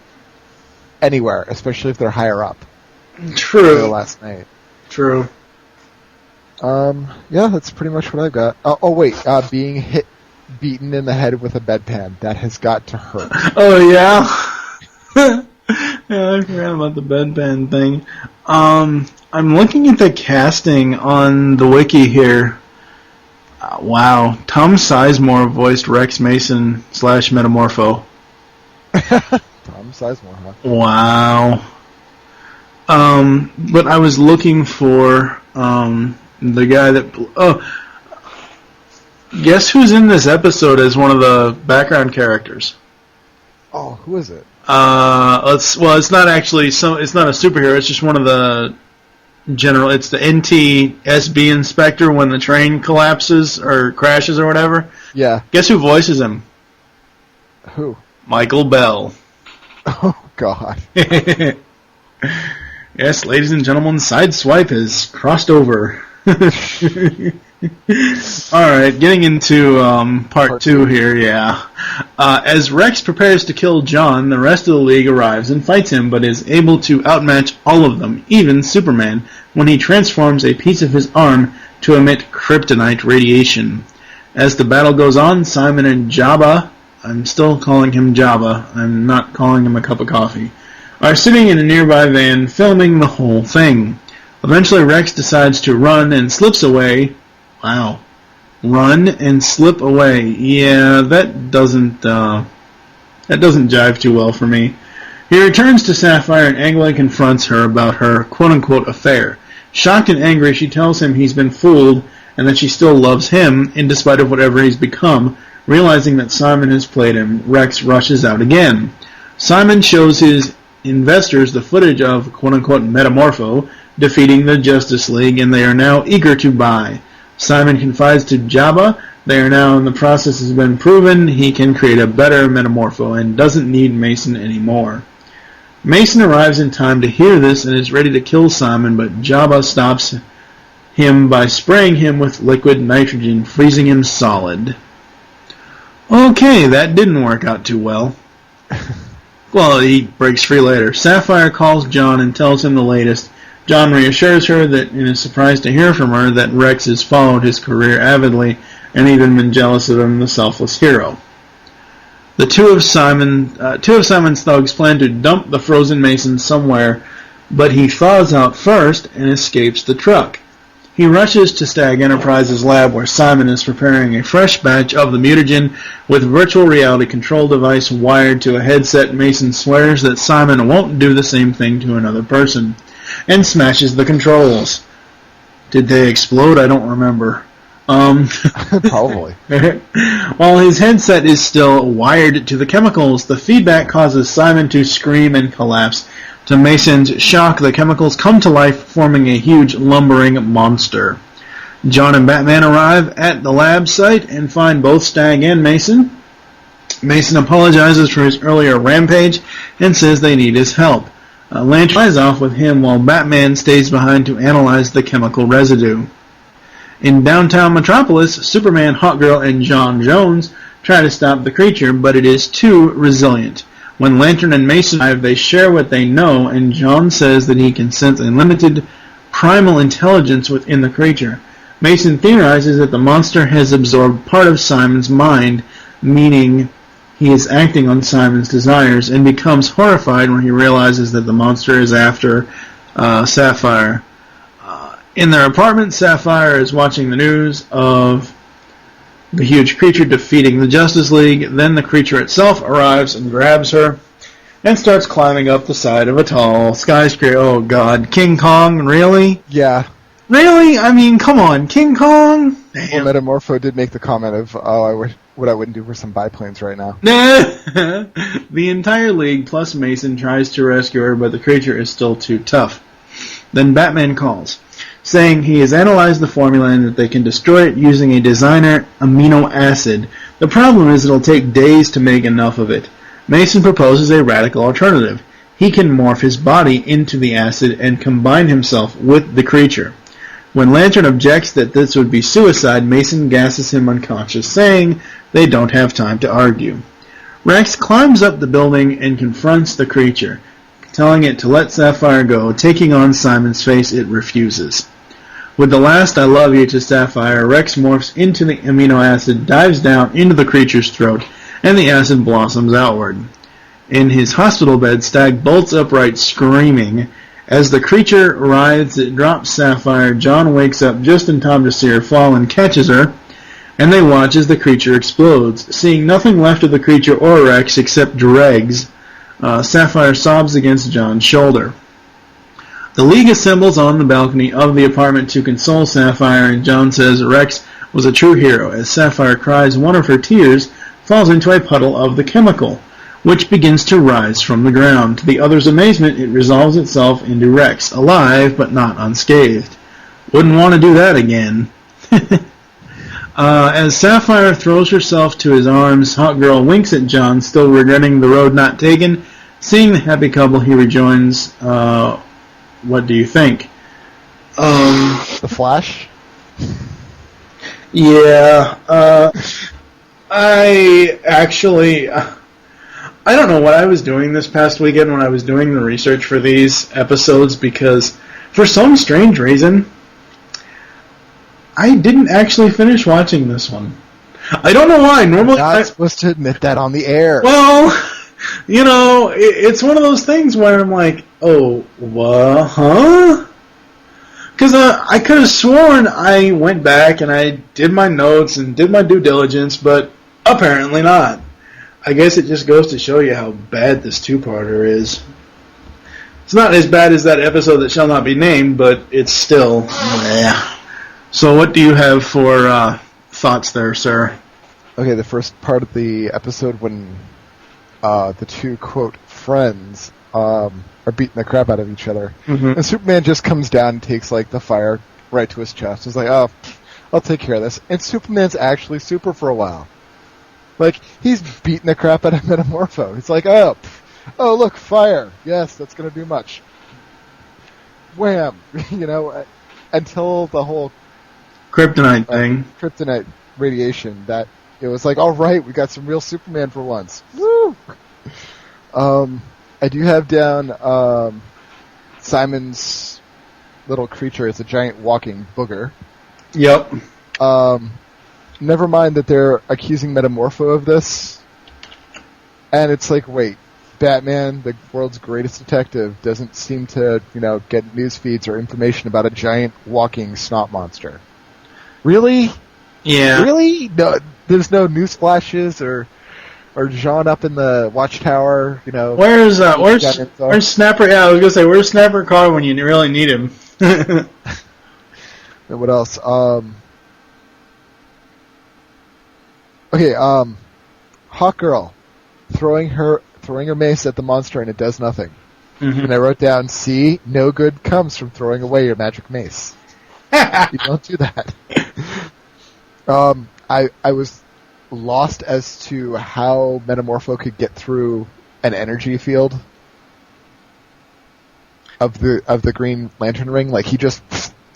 anywhere, especially if they're higher up? True. Last night. True. Yeah, that's pretty much what I've got. Being beaten in the head with a bedpan. That has got to hurt. Oh, yeah? Yeah, I forgot about the bedpan thing. I'm looking at the casting on the wiki here. Wow. Tom Sizemore voiced Rex Mason / Metamorpho. Tom Sizemore, huh? Wow. But I was looking for the guy that... Oh, guess who's in this episode as one of the background characters? Oh, who is it? It's not actually it's not a superhero. It's just one of the general. It's the NTSB inspector when the train collapses or crashes or whatever. Yeah. Guess who voices him? Who? Michael Bell. Oh God. Yes, ladies and gentlemen, Sideswipe has crossed over. Alright, getting into part two here, yeah. As Rex prepares to kill John, the rest of the League arrives and fights him, but is able to outmatch all of them, even Superman, when he transforms a piece of his arm to emit kryptonite radiation. As the battle goes on, Simon and Jabba, I'm still calling him Jabba, I'm not calling him a cup of coffee, are sitting in a nearby van filming the whole thing. Eventually Rex decides to run and slips away. Wow. Run and slip away. Yeah, that doesn't jive too well for me. He returns to Sapphire and angrily confronts her about her quote-unquote affair. Shocked and angry, she tells him he's been fooled and that she still loves him, in despite of whatever he's become. Realizing that Simon has played him, Rex rushes out again. Simon shows his investors the footage of quote-unquote Metamorpho defeating the Justice League, and they are now eager to buy. Simon confides to Jabba they are now in the process has been proven he can create a better Metamorpho and doesn't need Mason anymore. Mason arrives in time to hear this and is ready to kill Simon, but Jabba stops him by spraying him with liquid nitrogen, freezing him solid. Okay, that didn't work out too well. Well, he breaks free later. Sapphire calls John and tells him the latest. John reassures her that, and is surprised to hear from her, that Rex has followed his career avidly and even been jealous of him, the selfless hero. The two of Simon's thugs plan to dump the frozen Mason somewhere, but he thaws out first and escapes the truck. He rushes to Stagg Enterprises' lab where Simon is preparing a fresh batch of the mutagen with virtual reality control device wired to a headset. Mason swears that Simon won't do the same thing to another person, and smashes the controls. Did they explode? I don't remember. Probably. While his headset is still wired to the chemicals, the feedback causes Simon to scream and collapse. To Mason's shock, the chemicals come to life, forming a huge lumbering monster. John and Batman arrive at the lab site and find both Stagg and Mason. Mason apologizes for his earlier rampage and says they need his help. Lantern flies off with him while Batman stays behind to analyze the chemical residue. In downtown Metropolis, Superman, Hawkgirl, and John Jones try to stop the creature, but it is too resilient. When Lantern and Mason arrive, they share what they know, and John says that he can sense a limited primal intelligence within the creature. Mason theorizes that the monster has absorbed part of Simon's mind, meaning he is acting on Simon's desires, and becomes horrified when he realizes that the monster is after Sapphire. In their apartment, Sapphire is watching the news of the huge creature defeating the Justice League. Then the creature itself arrives and grabs her and starts climbing up the side of a tall skyscraper. Oh God, King Kong, really? Yeah. Really? I mean, come on, King Kong? Damn. Well, Metamorpho did make the comment of, what I wouldn't do for some biplanes right now. The entire league, plus Mason, tries to rescue her, but the creature is still too tough. Then Batman calls, saying he has analyzed the formula and that they can destroy it using a designer amino acid. The problem is it'll take days to make enough of it. Mason proposes a radical alternative. He can morph his body into the acid and combine himself with the creature. When Lantern objects that this would be suicide, Mason gasses him unconscious, saying they don't have time to argue. Rex climbs up the building and confronts the creature, telling it to let Sapphire go. Taking on Simon's face, it refuses. With the last I love you to Sapphire, Rex morphs into the amino acid, dives down into the creature's throat, and the acid blossoms outward. In his hospital bed, Stagg bolts upright, screaming. As the creature writhes, it drops Sapphire. John wakes up just in time to see her fall and catches her, and they watch as the creature explodes. Seeing nothing left of the creature or Rex except dregs, Sapphire sobs against John's shoulder. The League assembles on the balcony of the apartment to console Sapphire, and John says Rex was a true hero. As Sapphire cries, one of her tears falls into a puddle of the chemical, which begins to rise from the ground. To the other's amazement, it resolves itself into Rex, alive but not unscathed. Wouldn't want to do that again. As Sapphire throws herself to his arms, Hawkgirl winks at John, still regretting the road not taken. Seeing the happy couple, he rejoins, what do you think? The Flash? Yeah, I don't know what I was doing this past weekend when I was doing the research for these episodes, because for some strange reason, I didn't actually finish watching this one. I don't know why. Normally, You're not supposed to admit that on the air. Well, you know, it's one of those things where I'm like, oh, what, huh? Because I could have sworn I went back and I did my notes and did my due diligence, but apparently not. I guess it just goes to show you how bad this two-parter is. It's not as bad as that episode that shall not be named, but it's still, yeah. So what do you have for thoughts there, sir? Okay, the first part of the episode when the two, quote, friends are beating the crap out of each other. Mm-hmm. And Superman just comes down and takes, like, the fire right to his chest. He's like, oh, I'll take care of this. And Superman's actually super for a while. Like, he's beating the crap out of Metamorpho. He's like, oh, look, fire. Yes, that's going to do much. Wham! You know, until the whole kryptonite thing. Kryptonite radiation, that it was like, all right, we got some real Superman for once. Woo! I do have down Simon's little creature is a giant walking booger. Yep. Never mind that they're accusing Metamorpho of this. And it's like, wait, Batman, the world's greatest detective, doesn't seem to, you know, get news feeds or information about a giant walking snot monster. Really? Yeah. Really? No, there's no news flashes or Jean up in the watchtower, you know. Where's Snapper? Yeah, I was gonna say, where's Snapper Carr when you really need him? And what else? Okay, Hawkgirl throwing her mace at the monster and it does nothing. Mm-hmm. And I wrote down, see, no good comes from throwing away your magic mace. You don't do that. I was lost as to how Metamorpho could get through an energy field of the Green Lantern ring. Like, he just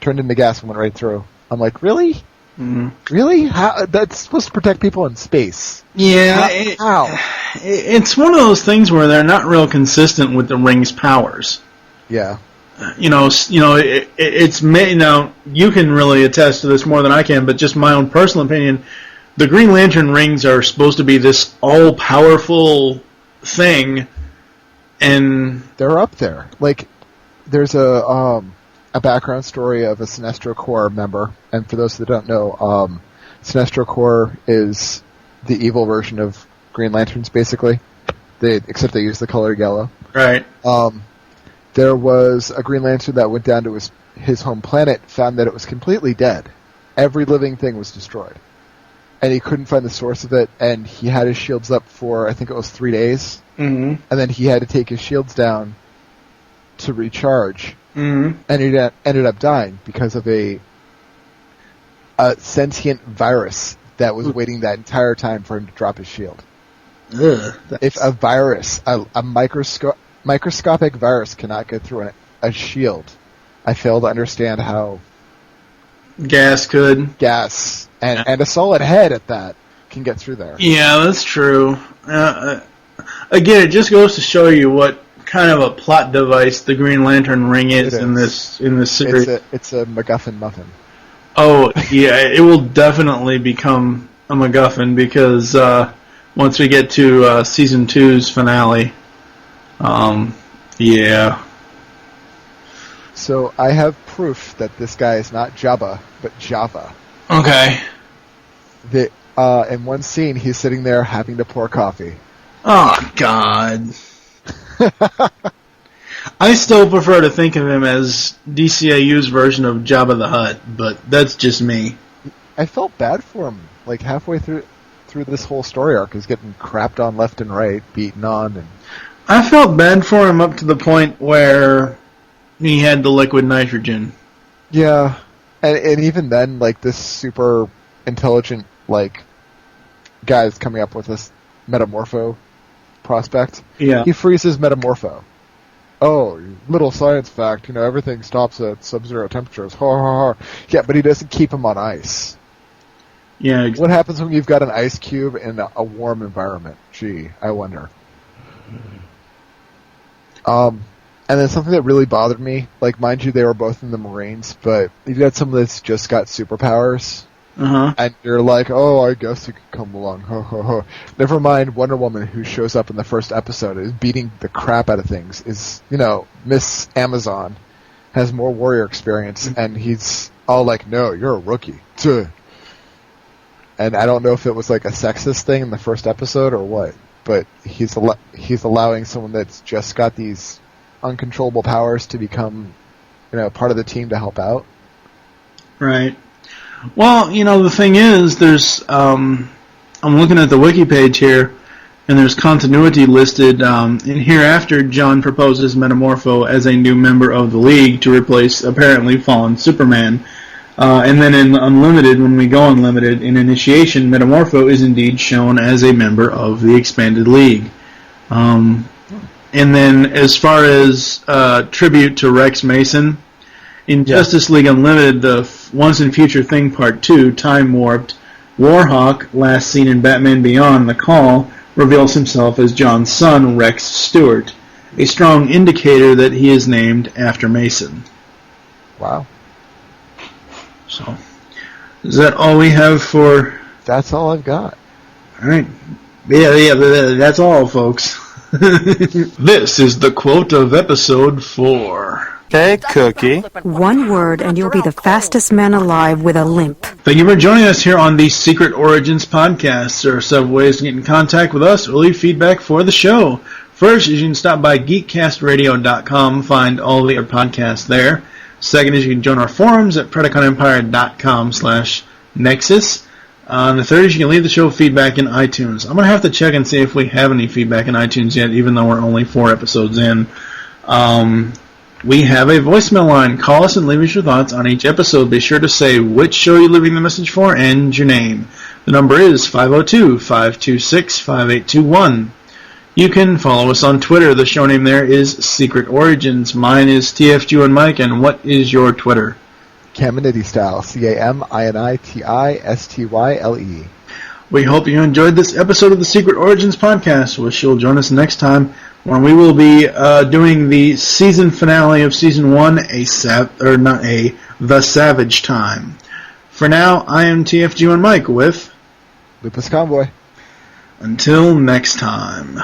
turned into gas and went right through. I'm like, really? Mm-hmm. Really? How? That's supposed to protect people in space. Yeah. How? It's one of those things where they're not real consistent with the ring's powers. Yeah. It's you can really attest to this more than I can, but just my own personal opinion, the Green Lantern rings are supposed to be this all-powerful thing, and they're up there. Like, there's a background story of a Sinestro Corps member, and for those that don't know, Sinestro Corps is the evil version of Green Lanterns, basically. Except they use the color yellow. Right. There was a Green Lantern that went down to his his home planet, found that it was completely dead. Every living thing was destroyed. And he couldn't find the source of it, and he had his shields up for, I think it was 3 days. Mm-hmm. And then he had to take his shields down to recharge. Mm-hmm. And he ended up dying because of a sentient virus that was waiting that entire time for him to drop his shield. Ugh, if a virus, a microscopic virus cannot get through a shield, I fail to understand how gas could. Gas, and a solid head at that, can get through there. Yeah, that's true. Again, it just goes to show you what kind of a plot device the Green Lantern ring is in this series. It's a MacGuffin muffin. Oh, yeah, it will definitely become a MacGuffin because once we get to Season 2's finale, yeah. So I have proof that this guy is not Jabba, but Java. Okay. In one scene, he's sitting there having to pour coffee. Oh, God. I still prefer to think of him as DCAU's version of Jabba the Hutt, but that's just me. I felt bad for him. Like, halfway through this whole story arc, he's getting crapped on left and right, beaten on. And I felt bad for him up to the point where he had the liquid nitrogen. Yeah. And even then, like, this super intelligent, like, guy's coming up with this Metamorpho prospect. Yeah. He freezes Metamorpho. Oh, little science fact, everything stops at sub-zero temperatures. Ha ha ha. Yeah, but he doesn't keep him on ice. Yeah. Exactly. What happens when you've got an ice cube in a warm environment? Gee, I wonder. And then something that really bothered me, like, mind you, they were both in the Marines, but you've got someone that's just got superpowers. Uh-huh. And you're like, oh, I guess you could come along. Ho, ho, ho. Never mind Wonder Woman, who shows up in the first episode, is beating the crap out of things, is, Miss Amazon, has more warrior experience, and he's all like, no, you're a rookie. Tuh. And I don't know if it was like a sexist thing in the first episode or what, but he's allowing someone that's just got these uncontrollable powers to become, part of the team to help out. Right. Well, the thing is, there's, I'm looking at the wiki page here, and there's continuity listed, and hereafter John proposes Metamorpho as a new member of the League to replace apparently fallen Superman. And then in Unlimited, when we go Unlimited, in Initiation, Metamorpho is indeed shown as a member of the Expanded League. And then as far as tribute to Rex Mason, in Justice League Unlimited, the Once and Future Thing Part 2, Time Warped, Warhawk, last seen in Batman Beyond, The Call, reveals himself as John's son, Rex Stewart, a strong indicator that he is named after Mason. Wow. So, is that all we have for... That's all I've got. Alright. Yeah, that's all, folks. This is the quote of episode 4. Hey, Cookie. One word and you'll be the fastest man alive with a limp. Thank you for joining us here on the Secret Origins podcast. There are several ways to get in contact with us or leave feedback for the show. First is you can stop by geekcastradio.com, find all the other podcasts there. Second is you can join our forums at PredaconEmpire.com/Nexus. And the third is you can leave the show feedback in iTunes. I'm going to have to check and see if we have any feedback in iTunes yet, even though we're only 4 episodes in. We have a voicemail line. Call us and leave us your thoughts on each episode. Be sure to say which show you're leaving the message for and your name. The number is 502-526-5821. You can follow us on Twitter. The show name there is Secret Origins. Mine is TFG and Mike. And what is your Twitter? Caminiti Style. CAMINITISTYLE. We hope you enjoyed this episode of the Secret Origins podcast. Wish you'll join us next time when we will be doing the season finale of Season 1, The Savage Time. For now, I am TFG and Mike with... Lupis Convoy. Until next time.